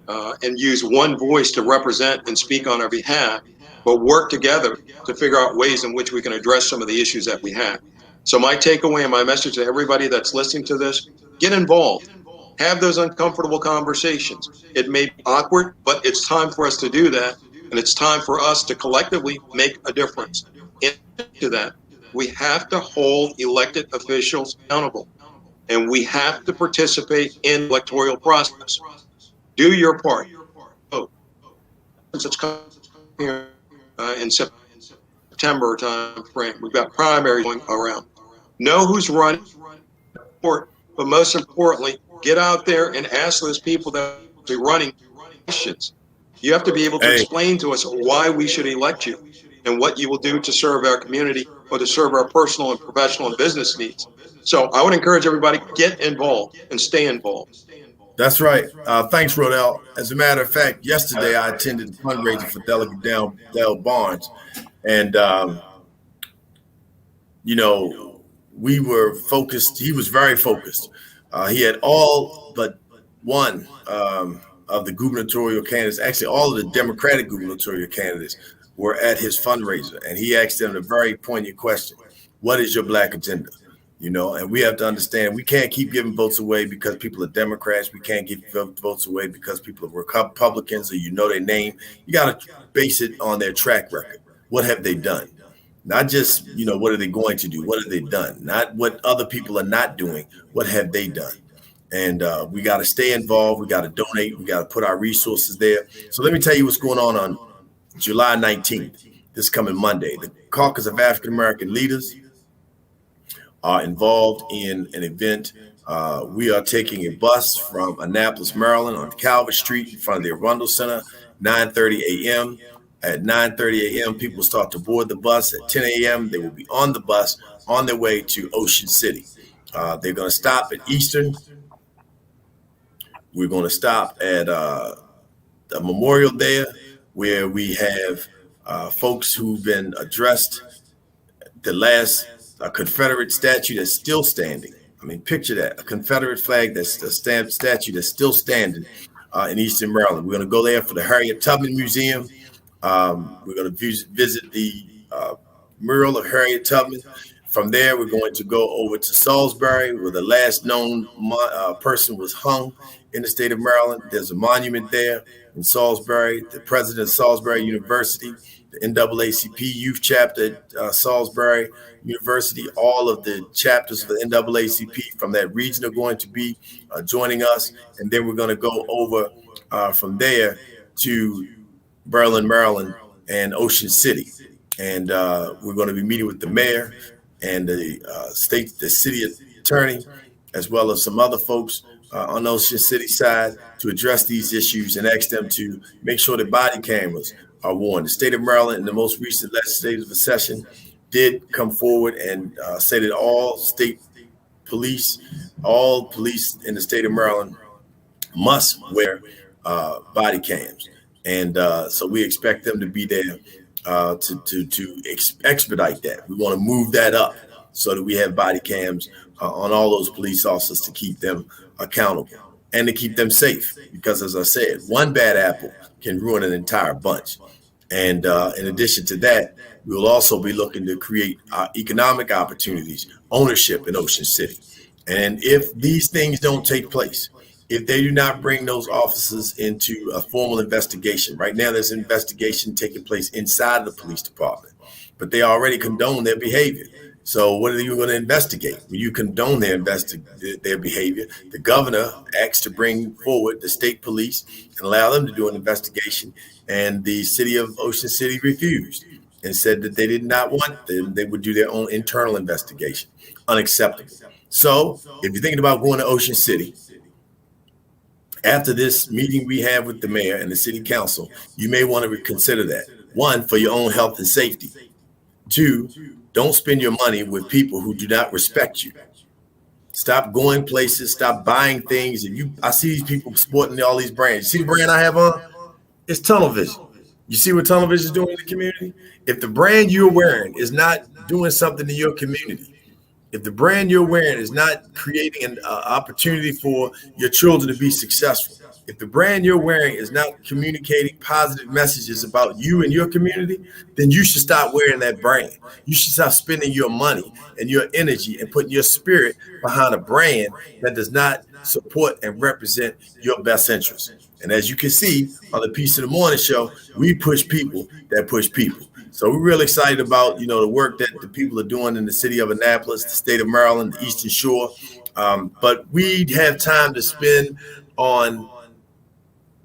and use one voice to represent and speak on our behalf, but work together to figure out ways in which we can address some of the issues that we have. So my takeaway and my message to everybody that's listening to this, get involved. Have those uncomfortable conversations. It may be awkward, but it's time for us to do that. And it's time for us to collectively make a difference. Into that, we have to hold elected officials accountable. And we have to participate in the electoral process. Do your part. Vote. Since it's coming here in September time frame, we've got primaries going around. Know who's running, but most importantly, get out there and ask those people that are running questions. You have to be able to explain to us why we should elect you and what you will do to serve our community or to serve our personal and professional and business needs. So I would encourage everybody, get involved and stay involved. That's right. Thanks, Rodell. As a matter of fact, yesterday I attended a fundraiser for Delegate Darrell Barnes. And, we were focused. He was very focused. He had all but one of the gubernatorial candidates, actually all of the Democratic gubernatorial candidates were at his fundraiser. And he asked them a very poignant question. What is your Black agenda? And we have to understand we can't keep giving votes away because people are Democrats. We can't give votes away because people are Republicans or their name. You got to base it on their track record. What have they done? Not just, what are they going to do? What have they done? Not what other people are not doing. What have they done? And we got to stay involved. We got to donate. We got to put our resources there. So let me tell you what's going on July 19th, this coming Monday. The Caucus of African American Leaders are involved in an event. We are taking a bus from Annapolis, Maryland on Calvert Street in front of the Arundel Center, 9:30 a.m. At 9:30 a.m., people start to board the bus. At 10 a.m., they will be on the bus on their way to Ocean City. They're going to stop at Eastern. We're going to stop at a memorial there where we have folks who've been addressed. The last Confederate statue that's still standing. I mean, picture that, a Confederate flag that's a stamped statue that's still standing in Eastern Maryland. We're going to go there for the Harriet Tubman Museum. We're going to visit the mural of Harriet Tubman. From there, we're going to go over to Salisbury, where the last known person was hung in the state of Maryland. There's a monument there in Salisbury. The president of Salisbury University, the NAACP youth chapter at Salisbury University, all of the chapters of the NAACP from that region are going to be joining us. And then we're going to go over from there to Berlin, Maryland, and Ocean City. And we're going to be meeting with the mayor and the city attorney, as well as some other folks on the Ocean City side to address these issues and ask them to make sure that body cameras are worn. The state of Maryland in the most recent legislative session did come forward and say that all police in the state of Maryland must wear body cams. And so we expect them to be there to expedite that. We want to move that up so that we have body cams on all those police officers to keep them accountable and to keep them safe. Because as I said, one bad apple can ruin an entire bunch. And in addition to that, we will also be looking to create economic opportunities, ownership in Ocean City. And if these things don't take place, if they do not bring those officers into a formal investigation, right now there's an investigation taking place inside of the police department, but they already condone their behavior. So what are you going to investigate? When you condone their behavior, the governor asked to bring forward the state police and allow them to do an investigation, and the city of Ocean City refused and said that they did not want them. They would do their own internal investigation. Unacceptable. So if you're thinking about going to Ocean City, after this meeting we have with the mayor and the city council, you may want to reconsider that. One, for your own health and safety. Two, don't spend your money with people who do not respect you. Stop going places, stop buying things. I see these people sporting all these brands. You see the brand I have on? It's Tunnel Vision. You see what Tunnel Vision is doing in the community? If the brand you're wearing is not doing something in your community, if the brand you're wearing is not creating an opportunity for your children to be successful, if the brand you're wearing is not communicating positive messages about you and your community, then you should stop wearing that brand. You should stop spending your money and your energy and putting your spirit behind a brand that does not support and represent your best interests. And as you can see on the Piece of the Morning show, we push people that push people. So we're really excited about, the work that the people are doing in the city of Annapolis, the state of Maryland, the Eastern Shore. But we have time to spend on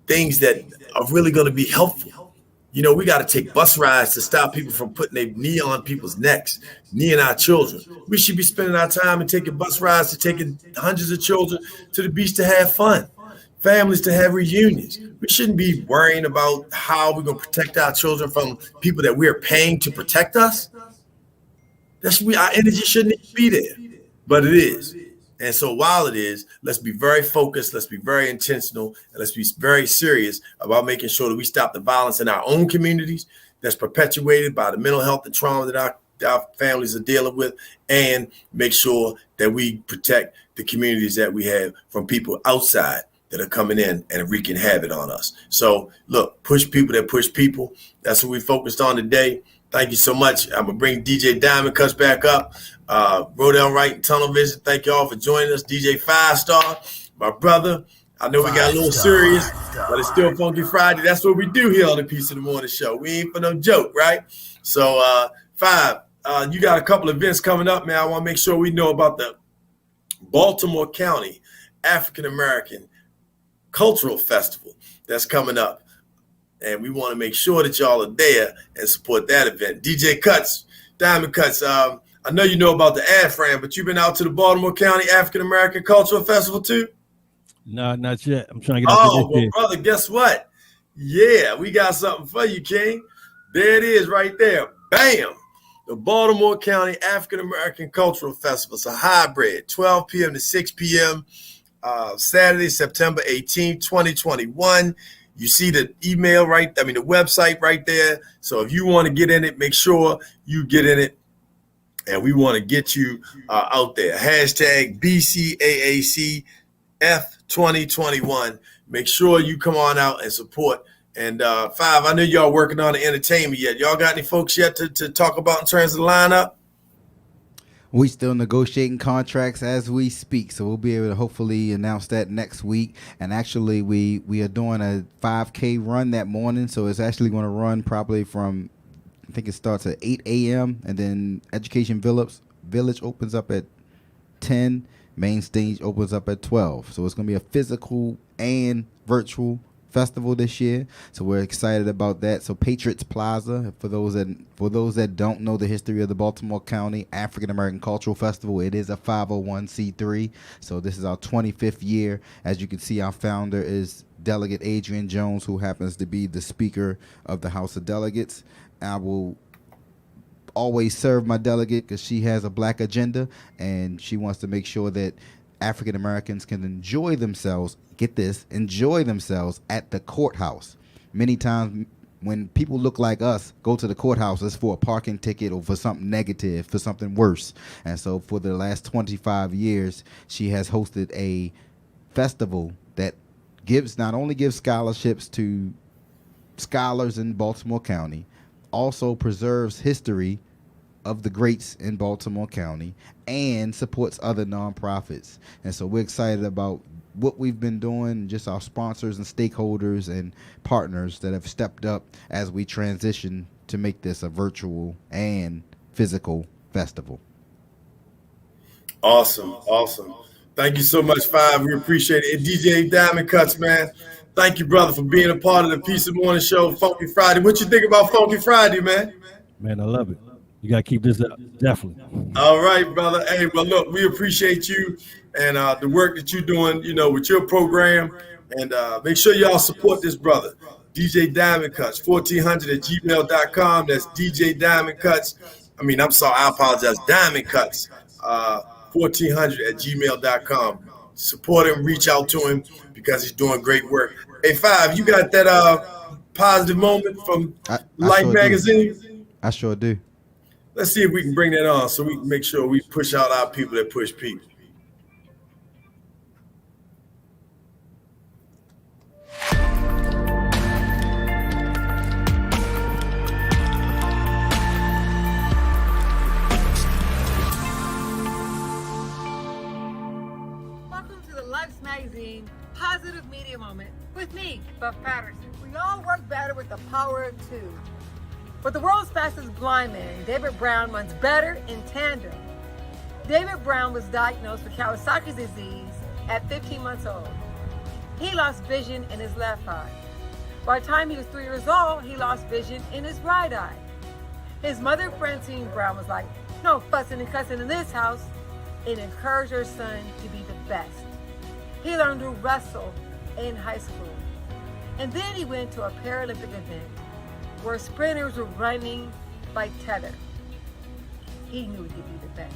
things that are really going to be helpful. We got to take bus rides to stop people from putting their knee on people's necks, kneeing our children. We should be spending our time and taking bus rides to taking hundreds of children to the beach to have fun, families to have reunions. We shouldn't be worrying about how we're going to protect our children from people that we're paying to protect us. Our energy shouldn't even be there, but it is. And so while it is, let's be very focused, let's be very intentional, and let's be very serious about making sure that we stop the violence in our own communities that's perpetuated by the mental health and trauma that our families are dealing with, and make sure that we protect the communities that we have from people outside that are coming in and wreaking havoc on us. So look, push people that push people. That's what we focused on today. Thank you so much. I'm going to bring DJ Diamond Cuts back up. Rodell Wright and Tunnel Vision, thank you all for joining us. DJ5Starr, my brother. I know we got a little serious, but it's still Funky Friday. That's what we do here on the Piece of the Morning Show. We ain't for no joke, right? So, Five, you got a couple events coming up, man. I want to make sure we know about the Baltimore County African American Cultural Festival that's coming up. And we want to make sure that y'all are there and support that event. DJ Cuts, Diamond Cuts, I know you know about the AFRAM, but you've been out to the Baltimore County African American Cultural Festival too? No, not yet. I'm trying to get out Oh, well, brother, guess what? Yeah, we got something for you, King. There it is right there. Bam! The Baltimore County African American Cultural Festival. It's a hybrid, 12 p.m. to 6 p.m. Saturday, September 18th, 2021. You see the email the website right there. So if you want to get in it, make sure you get in it. And we want to get you out there. Hashtag BCAACF2021. Make sure you come on out and support. And Five, I know y'all working on the entertainment yet. Y'all got any folks yet to talk about in terms of the lineup? We still negotiating contracts as we speak, so we'll be able to hopefully announce that next week. And actually, we are doing a 5K run that morning, so it's actually going to run probably from, I think it starts at 8 a.m. and then Education Village opens up at 10. Main stage opens up at 12. So it's going to be a physical and virtual festival this year, so we're excited about that. So Patriots Plaza, for those that don't know the history of the Baltimore County African American Cultural Festival, it is a 501c3. So this is our 25th year. As you can see, our founder is Delegate Adrian Jones, who happens to be the Speaker of the House of Delegates. I will always serve my delegate because she has a black agenda and she wants to make sure that African Americans can enjoy themselves, enjoy themselves at the courthouse. Many times when people look like us go to the courthouse, it's for a parking ticket or for something negative, for something worse. And so for the last 25 years, she has hosted a festival that not only gives scholarships to scholars in Baltimore County, also preserves history of the greats in Baltimore County and supports other nonprofits. And so we're excited about what we've been doing, just our sponsors and stakeholders and partners that have stepped up as we transition to make this a virtual and physical festival. Awesome. Thank you so much, Five. We appreciate it. And DJ Diamond Cuts, man. Thank you, brother, for being a part of the Piece of Morning Show, Funky Friday. What you think about Funky Friday, man? Man, I love it. You got to keep this up, definitely. All right, brother. Hey, well, look, we appreciate you and the work that you're doing, with your program. And make sure y'all support this brother, DJ Diamond Cuts, 1400@gmail.com. That's DJ Diamond Cuts. I apologize, Diamond Cuts, 1400@gmail.com. Support him, reach out to him because he's doing great work. Hey, Five, you got that positive moment from Life Magazine? I sure do. Let's see if we can bring that on so we can make sure we push out our people that push people. Welcome to the Life Magazine Positive Media Moment with me, Buff Patterson. We all work better with the power of two. But the world's fastest blind man, David Brown, runs better in tandem. David Brown was diagnosed with Kawasaki's disease at 15 months old. He lost vision in his left eye. By the time he was 3 years old, he lost vision in his right eye. His mother, Francine Brown, was like, "No fussing and cussing in this house," and encouraged her son to be the best. He learned to wrestle in high school. And then he went to a Paralympic event where sprinters were running by tether. He knew he could be the best.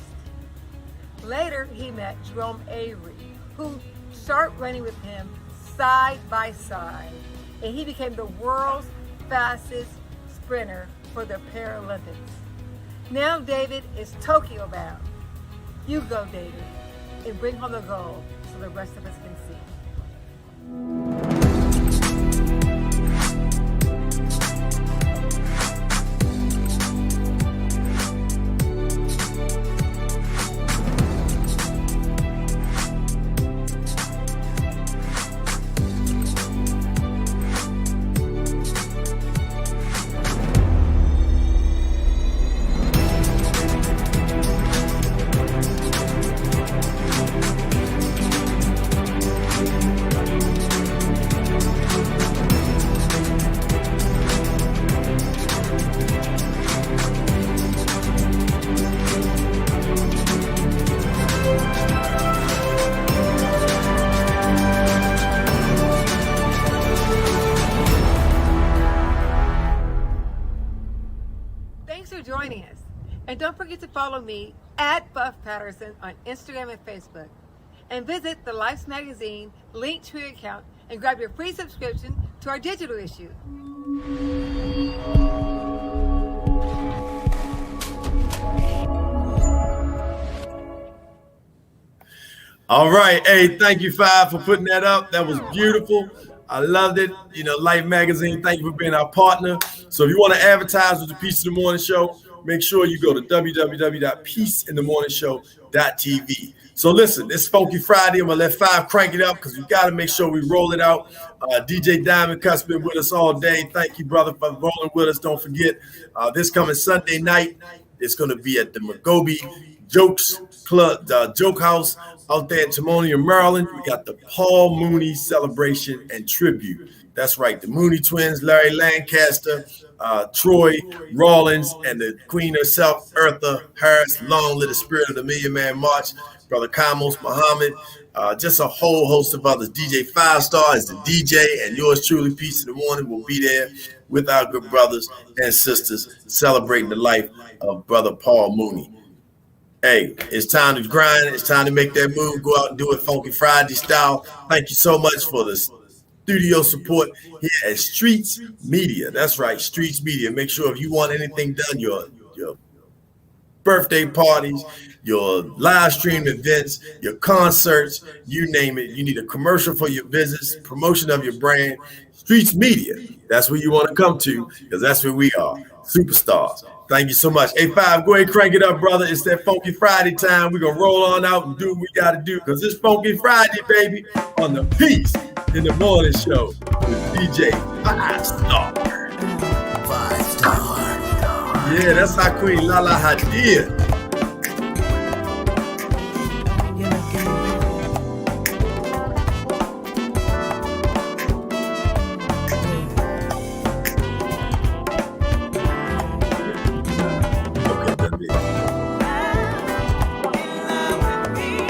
Later, he met Jerome Avery, who started running with him side by side, and he became the world's fastest sprinter for the Paralympics. Now David is Tokyo bound. You go, David, and bring home the gold so the rest of us can see. And don't forget to follow me at Buff Patterson on Instagram and Facebook. And visit the Life's Magazine Linktree account and grab your free subscription to our digital issue. All right. Hey, thank you, Five, for putting that up. That was beautiful. I loved it. You know, Life Magazine, thank you for being our partner. So if you want to advertise with the Peace in the Morning Show, make sure you go to www.peaceinthemorningshow.tv. So listen, it's Funky Friday. I'm going to let Five crank it up because we got to make sure we roll it out. DJ Diamond Cut's been with us all day. Thank you, brother, for rolling with us. Don't forget, this coming Sunday night, it's going to be at the Mugobi Jokes Club, Joke House out there in Timonium, Maryland. We got the Paul Mooney celebration and tribute. That's right, the Mooney twins, Larry Lancaster, Troy Rawlins, and the queen herself, Eartha Harris. Long live the spirit of the Million Man March. Brother Kamos Muhammad, just a whole host of others. DJ5Starr is the DJ, and yours truly, Peace in the Morning, will be there with our good brothers and sisters celebrating the life of Brother Paul Mooney. Hey, it's time to grind. It's time to make that move. Go out and do it Funky Friday style. Thank you so much for the studio support here at Streets Media. That's right, Streets Media. Make sure if you want anything done, your birthday parties, your live stream events, your concerts, you name it. You need a commercial for your business, promotion of your brand. Streets Media. That's where you want to come to because that's where we are. Superstars. Thank you so much. Hey, Five, go ahead and crank it up, brother. It's that Funky Friday time. We're going to roll on out and do what we got to do because it's Funky Friday, baby, on the Peace in the Morning Show with DJ5Starr. 5-Star. Yeah, that's our queen, Lala Hadid.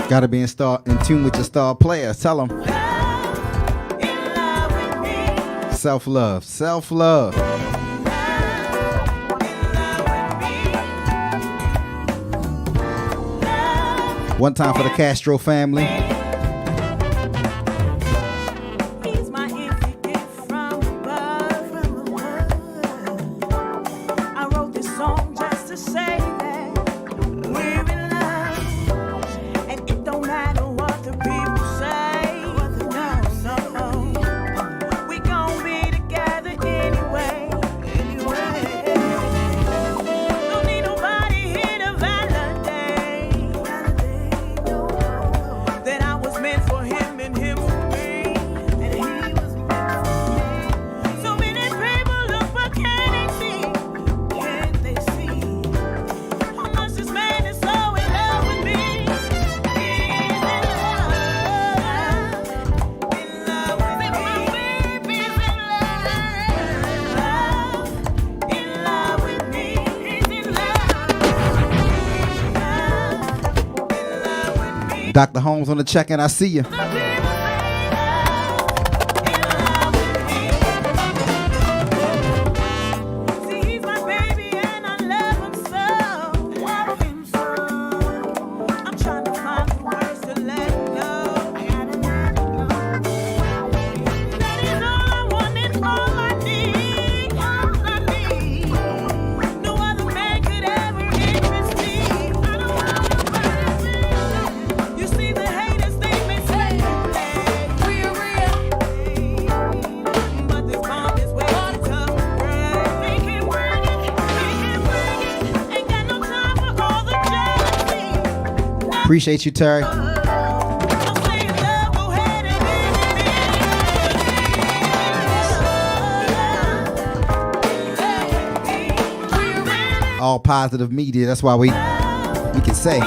Gotta be in tune with your star players. Tell them. Self-love. Self-love. One time for the Castro family. Dr. Holmes on the check-in. I see you. Appreciate you, Terry. All positive media. That's why we can say.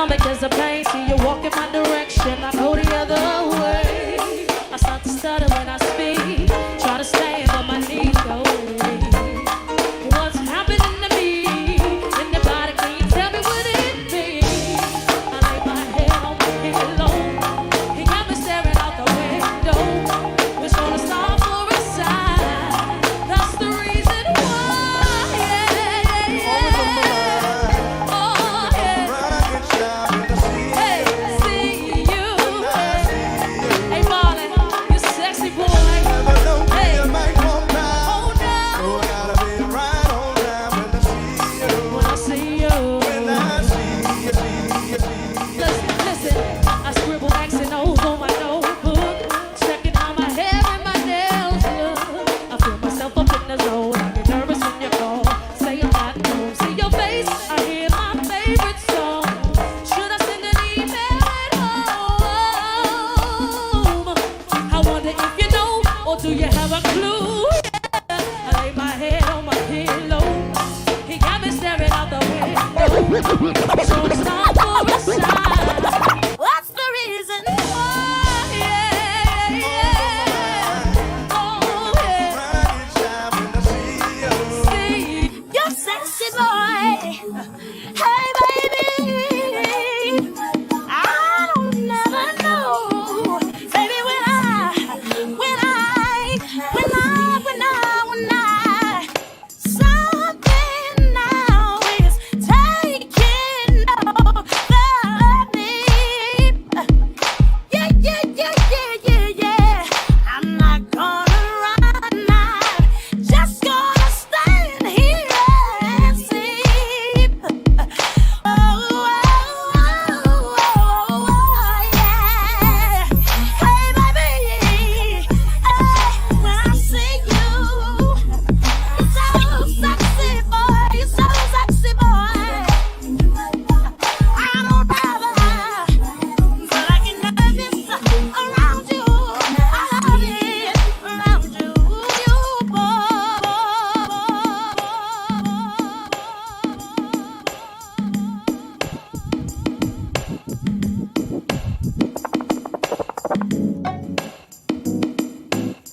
stomach is a pain. See you walk in my direction, I go the other way. I start to stutter when I speak. Try to stand on my knees, go away. What's happening to me? In the body, can you tell me what it means? I lay my head on my pillow. He got me staring out the window. Wish on a star for a sign. That's the reason why. Do you have a clue? I lay my head on my pillow. He got me staring out the window. So it's time for a sign. What's the reason why? See, you're sexy boy. Hey, baby. I don't never know. Baby, when I something now is taking over me. Yeah. I'm not gonna run now. Just gonna stand here and sleep. Oh, yeah. Hey, baby. When I see you, so sexy boy, you're so sexy boy. I don't ever, but I can love this around you. I love it around you,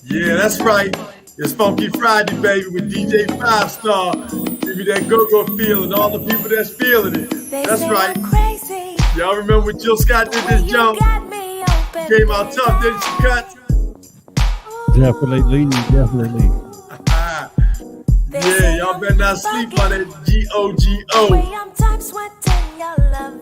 Yeah, that's right. It's Funky Friday, baby, with DJ5Starr. Give you that go-go feeling, all the people that's feeling it. That's right. Y'all remember when Jill Scott did this jump? Came out tough, didn't she, Cut? Definitely. Yeah, y'all better not sleep on that G-O-G-O. I'm sweating your loving.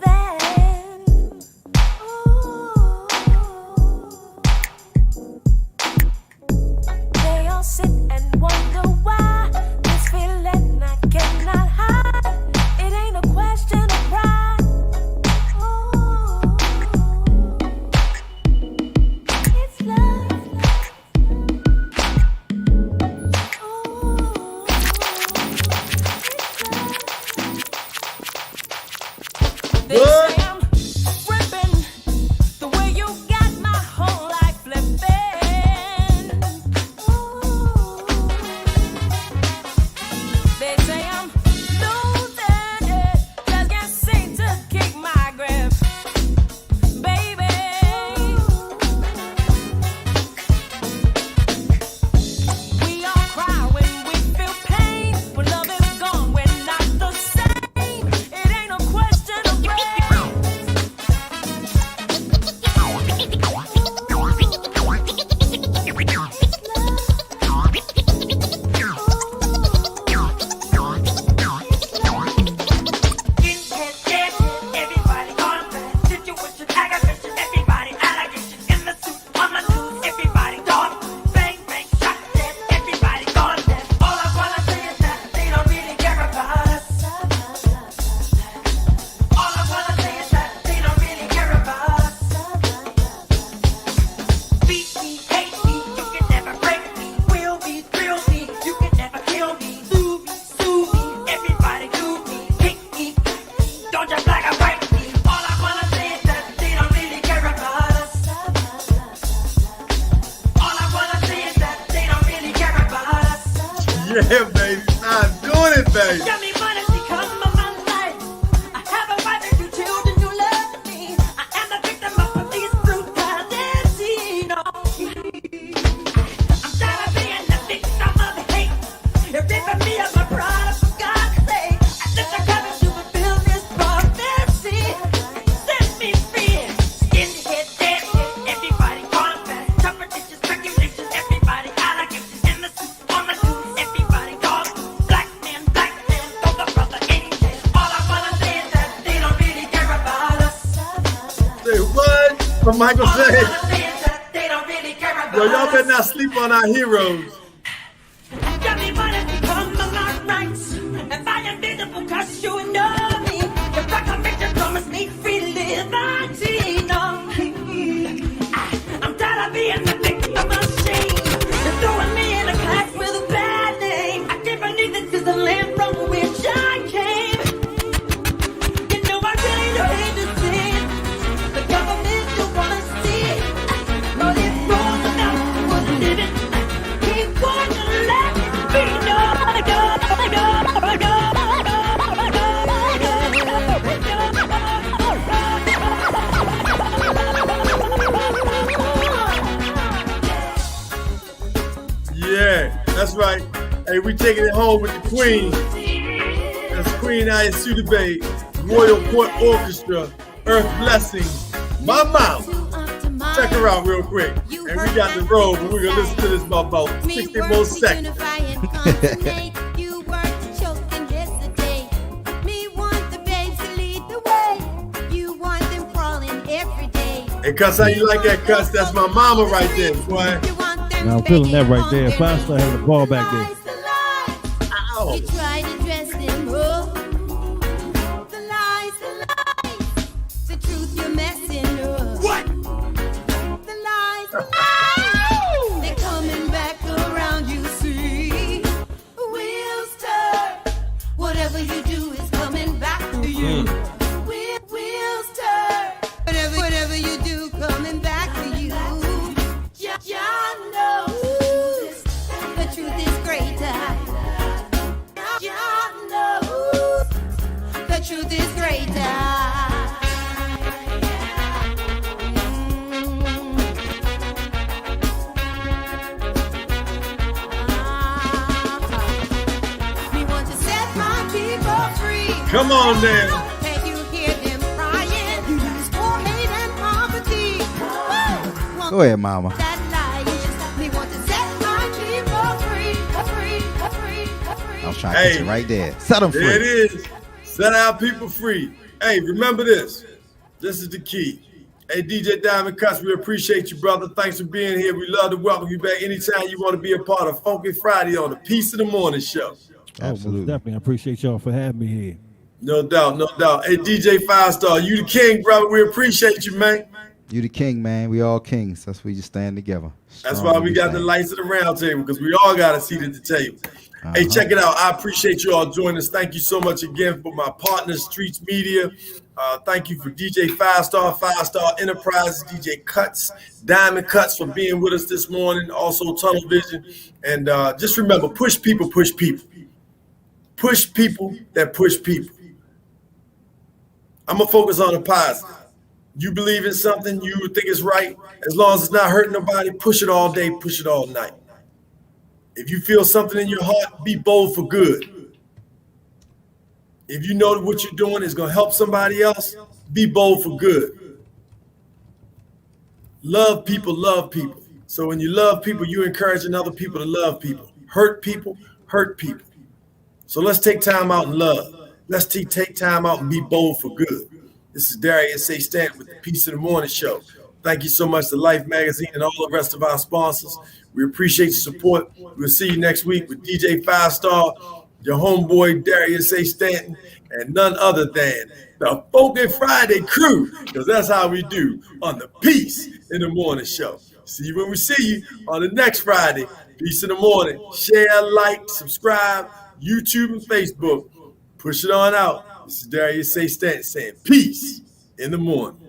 They all sit and wonder why this feeling I cannot hide. It ain't a question of pride. It's love. They say I'm ripping the way you got my whole life flipping. They say I'm losing it, just can't seem to keep my grip, baby. We all cry when we feel pain. When love is gone, we're not the same. It ain't a question of race. Everybody on that situation, aggravation, everybody allegation in the suit, on the news, everybody gone. Bang, bang, shot dead, everybody gone dead. All I wanna say is that they don't really care about us. All I wanna say is that they don't really care about us. Beat me, hate me, you can never break me. Will me, thrill me, you can never kill me. Sue me, everybody do me, pick me. Don't just black and white me. All I wanna say is that they don't really care about us. All I wanna say is that they don't really care about us. Yeah, baby. I'm doing it, baby. Got me money, she come on my life. I have a wife and 2 children you love. What Michael said? They don't really care about Yo, y'all better not sleep on our heroes. got me running from my rights. If I am visible, cause you know me. If I can make you promise me free liberty, no. I'm tired of being the victim machine. You're throwing me in a class with a bad name. I can't believe this is the land from which I came. You know I really don't hate to see it. The government you wanna see it. But it's wrong enough for the living. He wouldn't let it be. No, Yeah, that's right. Hey, we taking it home with the Queen. That's Queen Ayasudebe, Royal Court Orchestra, Earth Blessing, my mom. Check her out real quick. And we got the robe, and we're gonna listen to this for about 60 more seconds. Hey, Cuss, how you like that, Cuss? That's my mama right there, boy. Now I'm feeling that right there. 5-Starr having the ball back there. Ow. What? They're coming back around, you see. Wheels turn. Whatever you do is coming back to you. Wheels turn. Whatever you do, coming back to you. John knows the truth is greater. John knows the truth is greater. We want to set my people free. Come on now. Can you hear them crying? You use for hate and poverty. Go ahead, mama. That lies. We want to set my people free. I was trying to catch it right there. Set them free. There it is. Set our people free. Hey, remember this. This is the key. Hey, DJ Diamond Cuts, we appreciate you, brother. Thanks for being here. We love to welcome you back anytime you want to be a part of Funky Friday on the Peace of the Morning Show. Absolutely. Definitely. I appreciate y'all for having me here. No doubt, no doubt. Hey, DJ5Starr, you the king, brother. We appreciate you, man. You the king, man. We all kings. That's why you stand together. That's why we got the lights at the round table, because we all got a seat at the table. Hey, check it out. I appreciate you all joining us. Thank you so much again for my partners, Streets Media. Thank you for DJ5Starr, 5-Starr Enterprises, DJ Cuts, Diamond Cuts for being with us this morning. Also Tunnel Vision. And just remember, push people, push people. Push people that push people. I'm going to focus on the positive. You believe in something, you think it's right. As long as it's not hurting nobody, push it all day, push it all night. If you feel something in your heart, be bold for good. If you know that what you're doing is going to help somebody else, be bold for good. Love people, love people. So when you love people, you're encouraging other people to love people. Hurt people, hurt people. So let's take time out and love. Let's take time out and be bold for good. This is Darius Stanton with the Peace of the Morning Show. Thank you so much to Life Magazine and all the rest of our sponsors. We appreciate your support. We'll see you next week with DJ5Starr, your homeboy Darius Stanton, and none other than the Funky Friday crew, because that's how we do on the Peace in the Morning Show. See you when we see you on the next Friday. Peace in the morning. Share, like, subscribe, YouTube and Facebook. Push it on out. This is Darius Stanton saying peace in the morning.